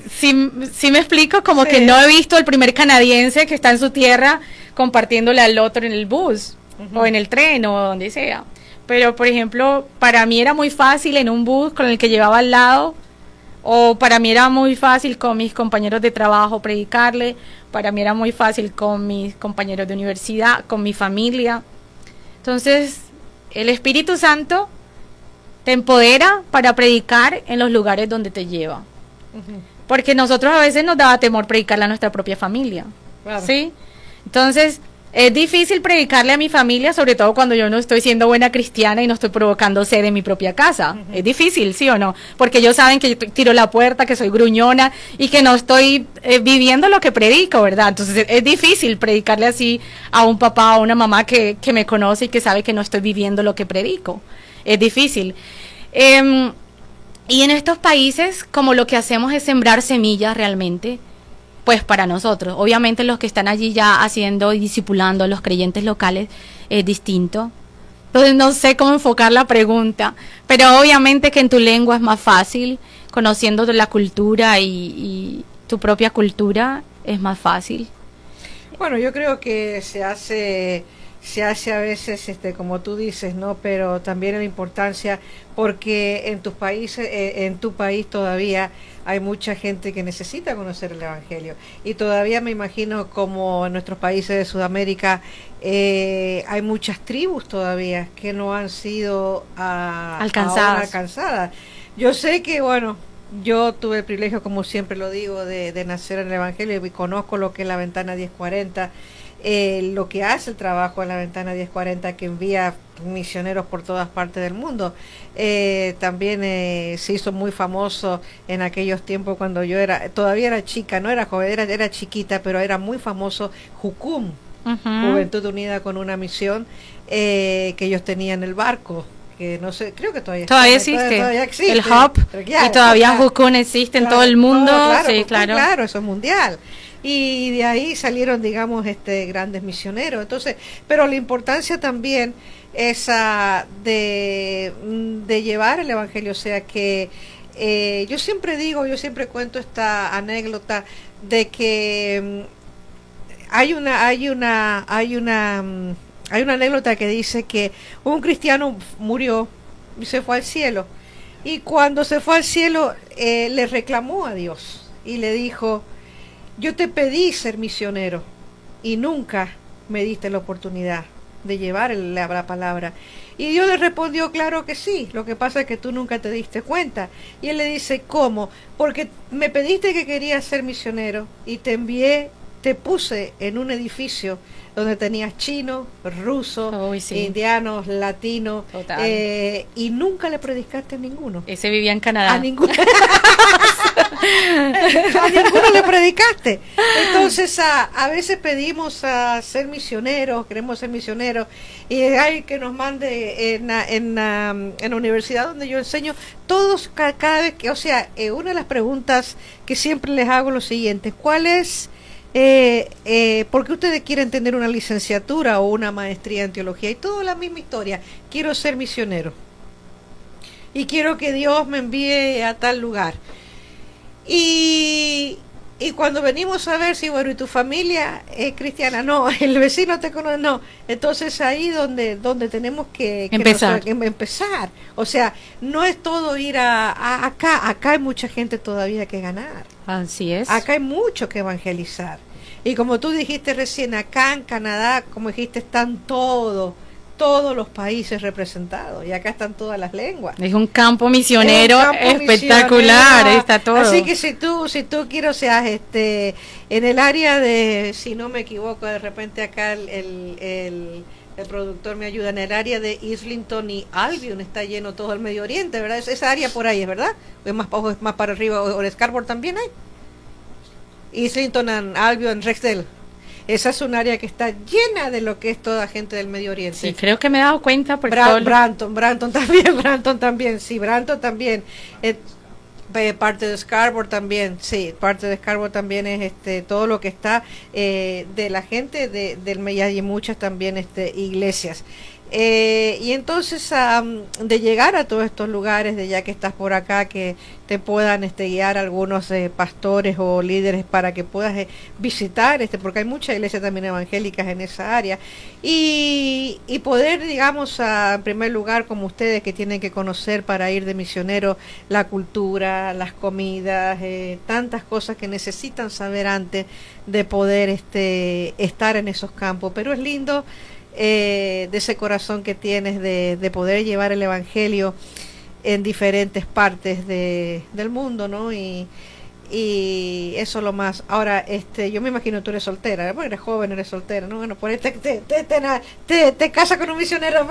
Si me explico, como que no he visto el primer canadiense que está en su tierra compartiéndole al otro en el bus o en el tren o donde sea. Pero por ejemplo, para mí era muy fácil en un bus con el que llevaba al lado, o para mí era muy fácil con mis compañeros de trabajo predicarle, para mí era muy fácil con mis compañeros de universidad, con mi familia. Entonces, el Espíritu Santo te empodera para predicar en los lugares donde te lleva. Porque nosotros a veces nos daba temor predicarle a nuestra propia familia. Claro. ¿Sí? Entonces, es difícil predicarle a mi familia, sobre todo cuando yo no estoy siendo buena cristiana y no estoy provocando sed en mi propia casa. Es difícil, ¿sí o no? Porque ellos saben que yo tiro la puerta, que soy gruñona y que no estoy viviendo lo que predico, ¿verdad? Entonces es difícil predicarle así a un papá o a una mamá que me conoce y que sabe que no estoy viviendo lo que predico. Es difícil. Y en estos países, como lo que hacemos es sembrar semillas realmente, pues para nosotros, obviamente los que están allí ya haciendo y discipulando a los creyentes locales es distinto. Entonces no sé cómo enfocar la pregunta, pero obviamente que en tu lengua es más fácil, conociendo la cultura y tu propia cultura es más fácil. Bueno, yo creo que se hace se hace a veces, como tú dices, ¿no? Pero también la importancia, porque en tus países, en tu país todavía hay mucha gente que necesita conocer el Evangelio, y todavía me imagino como en nuestros países de Sudamérica hay muchas tribus todavía que no han sido alcanzadas. Yo sé que, bueno, yo tuve el privilegio, como siempre lo digo, de nacer en el Evangelio, y conozco lo que es la Ventana 1040, lo que hace el trabajo en la Ventana 1040, que envía misioneros por todas partes del mundo. También se hizo muy famoso en aquellos tiempos cuando yo todavía era chica, no era joven, era chiquita, pero era muy famoso Jucum, Juventud Unida con una Misión, que ellos tenían el barco, que no sé, creo que todavía existe. Todavía existe el hub, y todavía Jucum existe en todo el mundo. Claro, sí, Jucum, claro, eso es mundial. Y de ahí salieron, digamos, grandes misioneros. Entonces, pero la importancia también esa de llevar el Evangelio, o sea que yo siempre cuento esta anécdota de que hay una anécdota que dice que un cristiano murió y se fue al cielo, y cuando se fue al cielo le reclamó a Dios y le dijo: yo te pedí ser misionero y nunca me diste la oportunidad de llevar la palabra. Y Dios le respondió: claro que sí, lo que pasa es que tú nunca te diste cuenta. Y él le dice: ¿cómo? Porque me pediste que querías ser misionero y te puse en un edificio donde tenías chinos, rusos, indianos, latinos, y nunca le predicaste a ninguno. Ese vivía en Canadá. A ninguno. A ninguno le predicaste. Entonces a veces pedimos a ser misioneros, queremos ser misioneros, y hay que nos mande en la universidad donde yo enseño, todos cada vez que, o sea, una de las preguntas que siempre les hago es lo siguiente: ¿cuál es ¿por qué ustedes quieren tener una licenciatura o una maestría en teología? Y toda la misma historia: quiero ser misionero y quiero que Dios me envíe a tal lugar. Y cuando venimos a ver si, bueno, ¿y tu familia es cristiana? No. ¿El vecino te conoce? No. Entonces ahí donde tenemos que empezar. O sea, no es todo ir acá hay mucha gente todavía que ganar. Así es. Acá hay mucho que evangelizar. Y como tú dijiste recién, acá en Canadá, como dijiste, están todos los países representados, y acá están todas las lenguas. Es un campo misionero espectacular, está todo. Así que si tú quieres, o sea, en el área de, si no me equivoco, de repente acá el productor me ayuda, en el área de Islington y Albion está lleno todo el Medio Oriente, ¿verdad? Esa área por ahí, ¿es verdad? ¿O es más para arriba? ¿O en Scarborough también hay? Islington, Albion, Rexdale. Esa es un área que está llena de lo que es toda gente del Medio Oriente. Sí, creo que me he dado cuenta. Por Brampton también, sí, Brampton también. Parte de Scarborough también, sí, parte de Scarborough también es todo lo que está de la gente del Medio, y muchas también iglesias. Y entonces de llegar a todos estos lugares, de ya que estás por acá, que te puedan guiar algunos pastores o líderes para que puedas visitar, porque hay muchas iglesias también evangélicas en esa área, y poder, digamos, en primer lugar, como ustedes que tienen que conocer para ir de misionero, la cultura, las comidas, tantas cosas que necesitan saber antes de poder estar en esos campos. Pero es lindo de ese corazón que tienes de poder llevar el evangelio en diferentes partes del mundo, ¿no? Y eso es lo más. Ahora, yo me imagino tú eres soltera, porque eres joven, eres soltera, ¿no? Bueno, por ahí te casas con un misionero.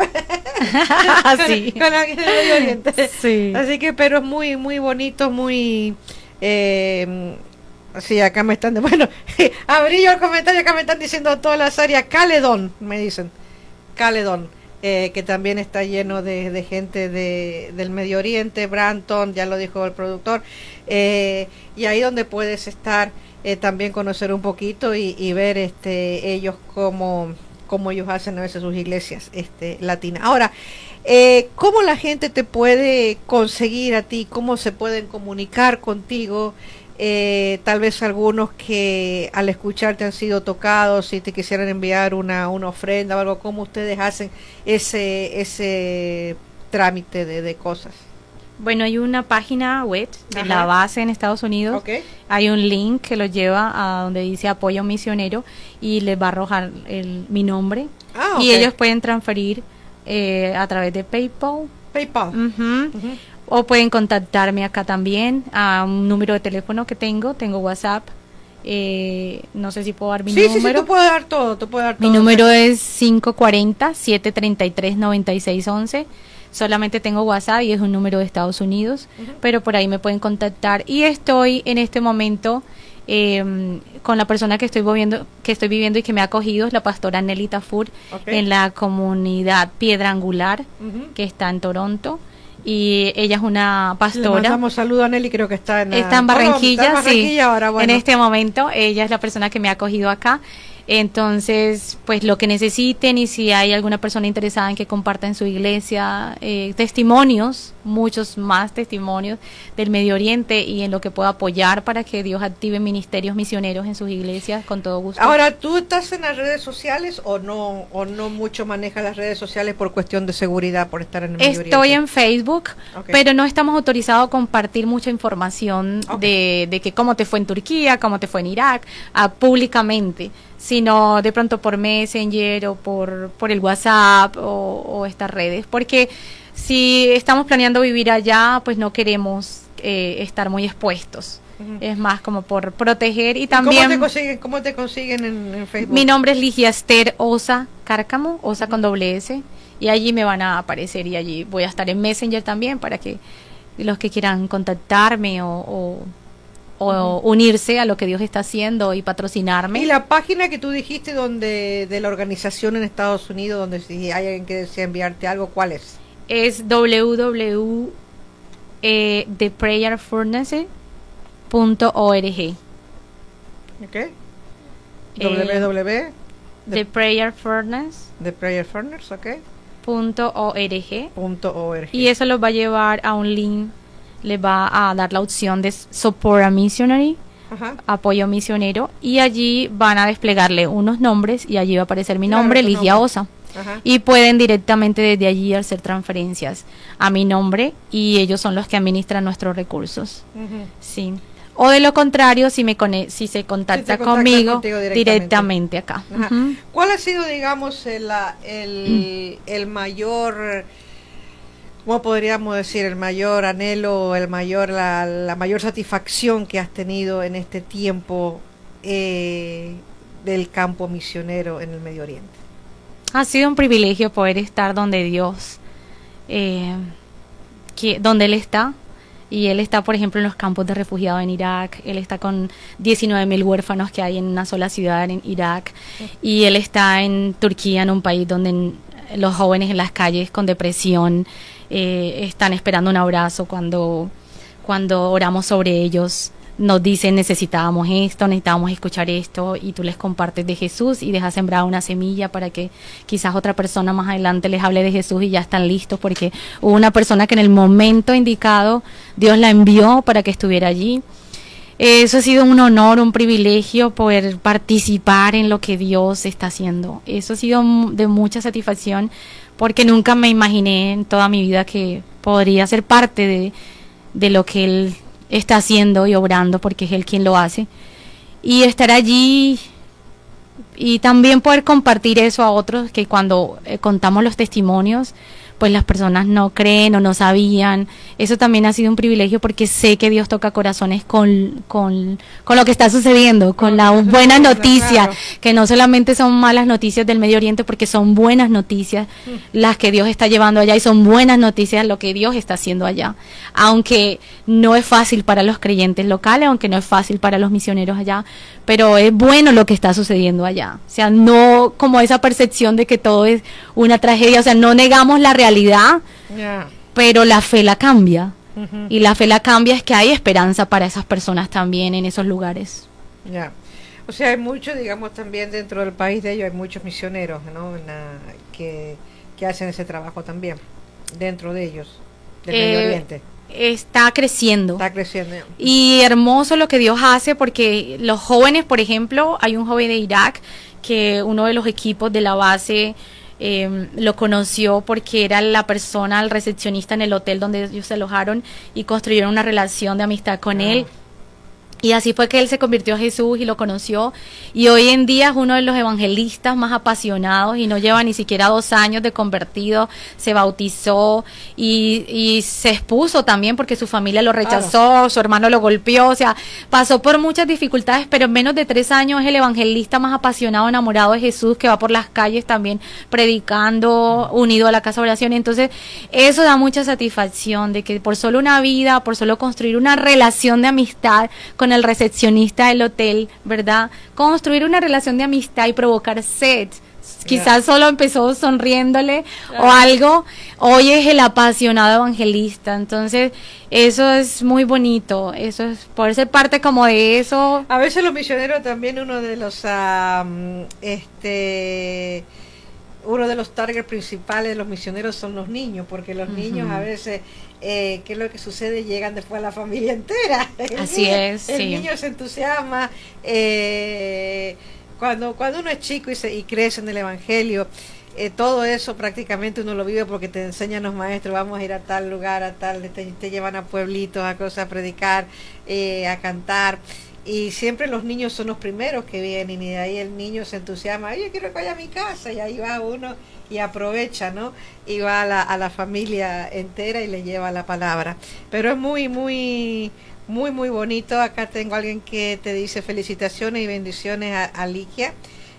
Sí. Con alguien del Medio Oriente. Sí. Así que, pero es muy, muy bonito, muy sí, acá me están bueno, abrí yo el comentario, acá me están diciendo todas las áreas. Caledon, me dicen, Caledon, que también está lleno de gente del Medio Oriente. Brampton, ya lo dijo el productor, y ahí donde puedes estar, también conocer un poquito y ver ellos cómo ellos hacen a veces sus iglesias latinas. Ahora, ¿cómo la gente te puede conseguir a ti? ¿Cómo se pueden comunicar contigo? tal vez algunos que al escucharte han sido tocados, si te quisieran enviar una ofrenda o algo, ¿cómo ustedes hacen ese trámite de cosas? Bueno, hay una página web de Ajá. la base en Estados Unidos. Okay. Hay un link que lo lleva a donde dice apoyo misionero y les va a arrojar mi nombre. Ah, Y ok. ellos pueden transferir a través de PayPal. PayPal. Ujú. Ujú. O pueden contactarme acá también a un número de teléfono que tengo WhatsApp. No sé si puedo dar mi Sí, número. tú puedes dar todo, Mi número es 540-733-9611. Solamente tengo WhatsApp y es un número de Estados Unidos, pero por ahí me pueden contactar. Y estoy en este momento con la persona que estoy viviendo y que me ha acogido, es la pastora Nelly Tafur, Ok. en la comunidad Piedra Angular, Ujú. que está en Toronto. Y ella es una Le pastora. mandamos saludo a Nelly, creo que está en Está en Barranquilla, está en Barranquilla sí. ahora, bueno. En este momento, ella es la persona que me ha acogido acá. Entonces, pues lo que necesiten y si hay alguna persona interesada en que comparta en su iglesia testimonios, muchos más testimonios del Medio Oriente y en lo que pueda apoyar para que Dios active ministerios misioneros en sus iglesias, con todo gusto. Ahora, ¿tú estás en las redes sociales o no mucho manejas las redes sociales por cuestión de seguridad, por estar en el Medio Estoy Oriente? en Facebook, Ok. pero no estamos autorizados a compartir mucha información Ok. de que cómo te fue en Turquía, cómo te fue en Irak, públicamente, sino de pronto por Messenger o por el WhatsApp o estas redes, porque si estamos planeando vivir allá, pues no queremos estar muy expuestos. Ujú. Es más como por proteger y ¿Y también... ¿Cómo te consiguen en Facebook? Mi nombre es Ligia Esther Osa Cárcamo, Osa con doble S, y allí me van a aparecer y allí voy a estar en Messenger también para que los que quieran contactarme o unirse a lo que Dios está haciendo y patrocinarme. Y la página que tú dijiste de la organización en Estados Unidos, donde si hay alguien que desea enviarte algo, ¿cuál es? Es www.theprayerfurnace.org. ¿Ok? www. The Prayer Furnace. The Prayer Furnace, ¿ok? .org. .org. Y eso los va a llevar a un link, les va a dar la opción de Support a Missionary, Ajá. apoyo misionero, y allí van a desplegarle unos nombres y allí va a aparecer mi Claro, nombre, tu Ligia nombre. Osa. Ajá. Y pueden directamente desde allí hacer transferencias a mi nombre y ellos son los que administran nuestros recursos. Ujú. Sí. O de lo contrario, si se contacta conmigo contigo directamente acá. Ajá. Ujú. ¿Cuál ha sido, digamos, el mayor, cómo podríamos decir, el mayor anhelo, la mayor satisfacción que has tenido en este tiempo del campo misionero en el Medio Oriente? Ha sido un privilegio poder estar donde Dios, donde Él está. Y Él está, por ejemplo, en los campos de refugiados en Irak. Él está con 19.000 huérfanos que hay en una sola ciudad en Irak. Y Él está en Turquía, en un país donde los jóvenes en las calles con depresión están esperando un abrazo cuando oramos sobre ellos. Nos dicen necesitábamos esto, necesitábamos escuchar esto, y tú les compartes de Jesús y dejas sembrar una semilla para que quizás otra persona más adelante les hable de Jesús y ya están listos, porque hubo una persona que en el momento indicado Dios la envió para que estuviera allí. Eso ha sido un honor, un privilegio poder participar en lo que Dios está haciendo. Eso ha sido de mucha satisfacción, porque nunca me imaginé en toda mi vida que podría ser parte de lo que Él está haciendo y obrando, porque es Él quien lo hace, y estar allí y también poder compartir eso a otros, que cuando contamos los testimonios, pues las personas no creen o no sabían. Eso también ha sido un privilegio, porque sé que Dios toca corazones con lo que está sucediendo, con las buenas noticias, claro. que no solamente son malas noticias del Medio Oriente, porque son buenas noticias las que Dios está llevando allá, y son buenas noticias lo que Dios está haciendo allá. Aunque no es fácil para los creyentes locales, aunque no es fácil para los misioneros allá, pero es bueno lo que está sucediendo allá. O sea, no como esa percepción de que todo es una tragedia. O sea, no negamos la realidad, Ya. pero la fe la cambia. Ujú. Y la fe la cambia es que hay esperanza para esas personas también en esos lugares. Ya. O sea, hay muchos, digamos, también dentro del país de ellos hay muchos misioneros, ¿no? Que hacen ese trabajo también, dentro de ellos. del Medio Oriente. Está creciendo. Está creciendo. Y hermoso lo que Dios hace, porque los jóvenes, por ejemplo, hay un joven de Irak que uno de los equipos de la base lo conoció porque era la persona, el recepcionista en el hotel donde ellos se alojaron, y construyeron una relación de amistad con él. Y así fue que él se convirtió a Jesús y lo conoció. Y hoy en día es uno de los evangelistas más apasionados y no lleva ni siquiera 2 años de convertido. Se bautizó y se expuso también porque su familia lo rechazó, su hermano lo golpeó. O sea, pasó por muchas dificultades, pero en menos de 3 años es el evangelista más apasionado, enamorado de Jesús, que va por las calles también predicando, unido a la casa de oración. Entonces, eso da mucha satisfacción de que por solo una vida, por solo construir una relación de amistad con el recepcionista del hotel, ¿verdad? Construir una relación de amistad y provocar sed. Quizás solo empezó sonriéndole o algo. Hoy es el apasionado evangelista. Entonces, eso es muy bonito. Eso es poder ser parte como de eso. A veces los misioneros también uno de los uno de los targets principales de los misioneros son los niños, porque los niños a veces, ¿qué es lo que sucede? Llegan después a la familia entera. Así es, el niño se entusiasma. Cuando uno es chico y crece en el Evangelio, todo eso prácticamente uno lo vive porque te enseñan los maestros, vamos a ir a tal lugar, a tal, te llevan a pueblitos, a cosas, a predicar, a cantar. Y siempre los niños son los primeros que vienen, y de ahí el niño se entusiasma, yo quiero que vaya a mi casa, y ahí va uno y aprovecha, ¿no? Y va a la familia entera y le lleva la palabra. Pero es muy bonito. Acá tengo a alguien que te dice felicitaciones y bendiciones a Ligia.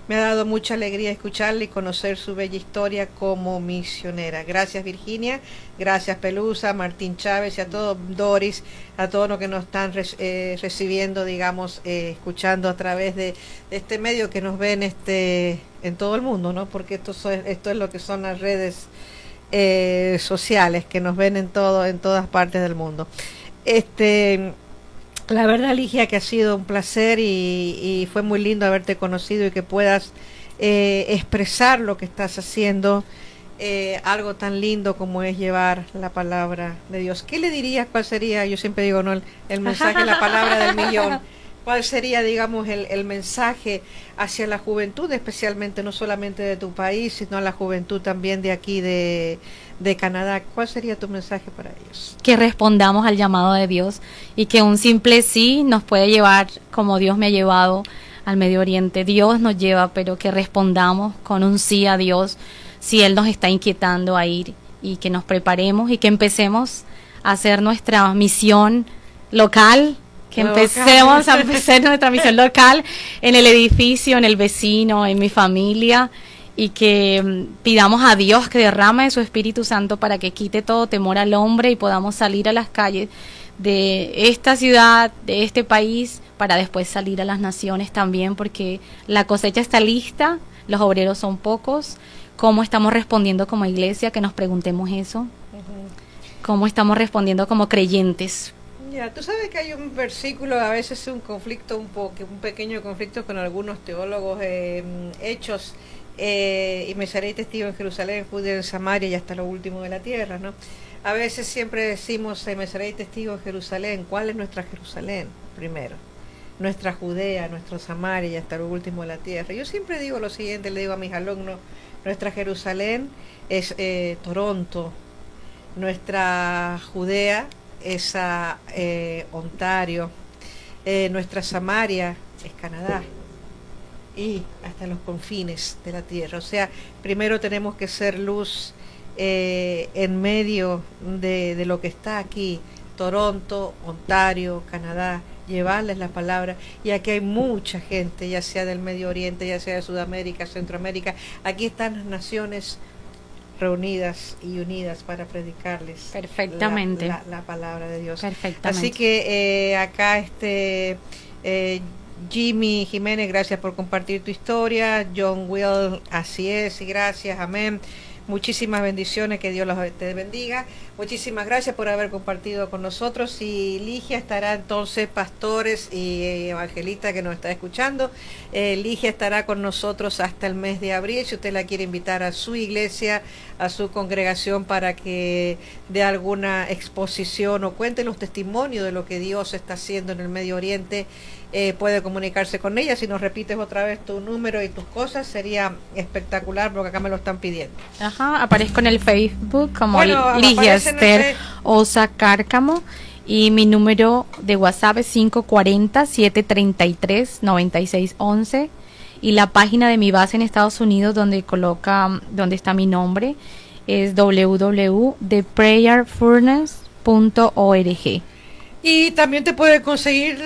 Me ha dado mucha alegría escucharle y conocer su bella historia como misionera. Gracias, Virginia. Gracias, Pelusa, Martín Chávez y a todos, Doris, a todos los que nos están recibiendo, digamos, escuchando a través de este medio, que nos ven en todo el mundo, ¿no? Porque esto es lo que son las redes sociales, que nos ven en todas partes del mundo. La verdad, Ligia, que ha sido un placer y fue muy lindo haberte conocido y que puedas expresar lo que estás haciendo, algo tan lindo como es llevar la palabra de Dios. ¿Qué le dirías? ¿Cuál sería? Yo siempre digo, ¿no? El mensaje, la palabra del millón. ¿Cuál sería, digamos, el mensaje hacia la juventud, especialmente no solamente de tu país, sino a la juventud también de aquí, de Canadá? ¿Cuál sería tu mensaje para ellos? Que respondamos al llamado de Dios y que un simple sí nos puede llevar, como Dios me ha llevado al Medio Oriente. Dios nos lleva, pero que respondamos con un sí a Dios si Él nos está inquietando a ir, y que nos preparemos y que empecemos a hacer nuestra misión local. Que empecemos a hacer nuestra misión local en el edificio, en el vecino, en mi familia, y que pidamos a Dios que derrame de su Espíritu Santo para que quite todo temor al hombre y podamos salir a las calles de esta ciudad, de este país, para después salir a las naciones también, porque la cosecha está lista, los obreros son pocos. ¿Cómo estamos respondiendo como iglesia? Que nos preguntemos eso. ¿Cómo estamos respondiendo como creyentes? Ya, tú sabes que hay un versículo, a veces un conflicto, un pequeño conflicto con algunos teólogos, Hechos, y me seré testigo en Jerusalén, Judea, en Samaria y hasta lo último de la tierra, ¿no? A veces siempre decimos, me seré testigo en Jerusalén. ¿Cuál es nuestra Jerusalén? Primero, nuestra Judea, nuestra Samaria y hasta lo último de la tierra. Yo siempre digo lo siguiente, le digo a mis alumnos, nuestra Jerusalén es Toronto, nuestra Judea es Ontario, nuestra Samaria es Canadá y hasta los confines de la tierra. O sea, primero tenemos que ser luz en medio de lo que está aquí, Toronto, Ontario, Canadá, llevarles la palabra. Y aquí hay mucha gente, ya sea del Medio Oriente, ya sea de Sudamérica, Centroamérica. Aquí están las naciones reunidas y unidas para predicarles perfectamente la palabra de Dios. Perfectamente. Así que acá Jimmy Jiménez, gracias por compartir tu historia. John Will, así es, y gracias, amén. Muchísimas bendiciones, que Dios te bendiga. Muchísimas gracias por haber compartido con nosotros. Y Ligia estará entonces, pastores y evangelistas que nos está escuchando, Ligia estará con nosotros hasta el mes de abril. Si usted la quiere invitar a su iglesia, a su congregación, para que dé alguna exposición o cuente los testimonios de lo que Dios está haciendo en el Medio Oriente, puede comunicarse con ella. Si nos repites otra vez tu número y tus cosas, sería espectacular, porque acá me lo están pidiendo. Ajá, aparezco en el Facebook como Bueno, Ligia Esther Osa Cárcamo, y mi número de WhatsApp es 540-733-9611, y la página de mi base en Estados Unidos donde está mi nombre es www.theprayerfurnace.org. Y también te puede conseguir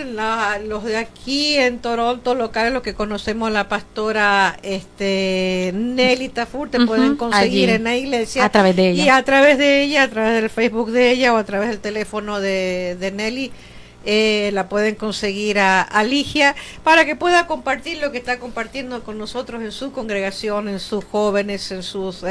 los de aquí en Toronto, locales, los que conocemos, la pastora Nelly Tafur, te pueden conseguir allí, en la iglesia. a través de ella. Y a través de ella, a través del Facebook de ella o a través del teléfono de Nelly, la pueden conseguir a Ligia, para que pueda compartir lo que está compartiendo con nosotros en su congregación, en sus jóvenes, en sus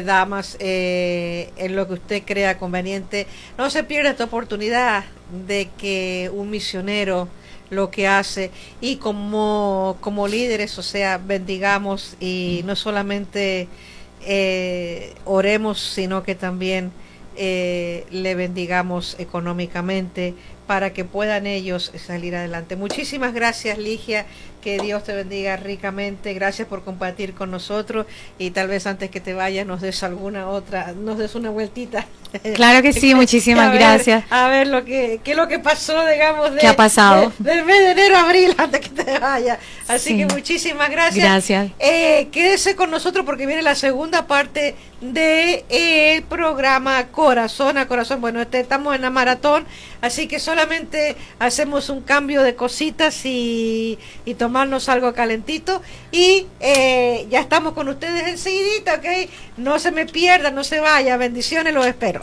damas, en lo que usted crea conveniente. No se pierda esta oportunidad de que un misionero lo que hace, y como líderes, o sea, bendigamos, y no solamente oremos, sino que también le bendigamos económicamente, para que puedan ellos salir adelante. Muchísimas gracias, Ligia, que Dios te bendiga ricamente. Gracias por compartir con nosotros, y tal vez antes que te vayas nos des nos des una vueltita. Claro que sí, muchísimas gracias. A ver qué es lo que pasó, digamos, ¿qué ha pasado? Del mes de enero a abril, antes que te vayas. Así sí, que muchísimas gracias. Gracias. Quédese con nosotros, porque viene la segunda parte del programa Corazón a Corazón. Bueno, estamos en la maratón, así que solamente hacemos un cambio de cositas y tomarnos algo calentito, y ya estamos con ustedes enseguidita, ¿ok? No se me pierda, no se vaya. Bendiciones, los espero.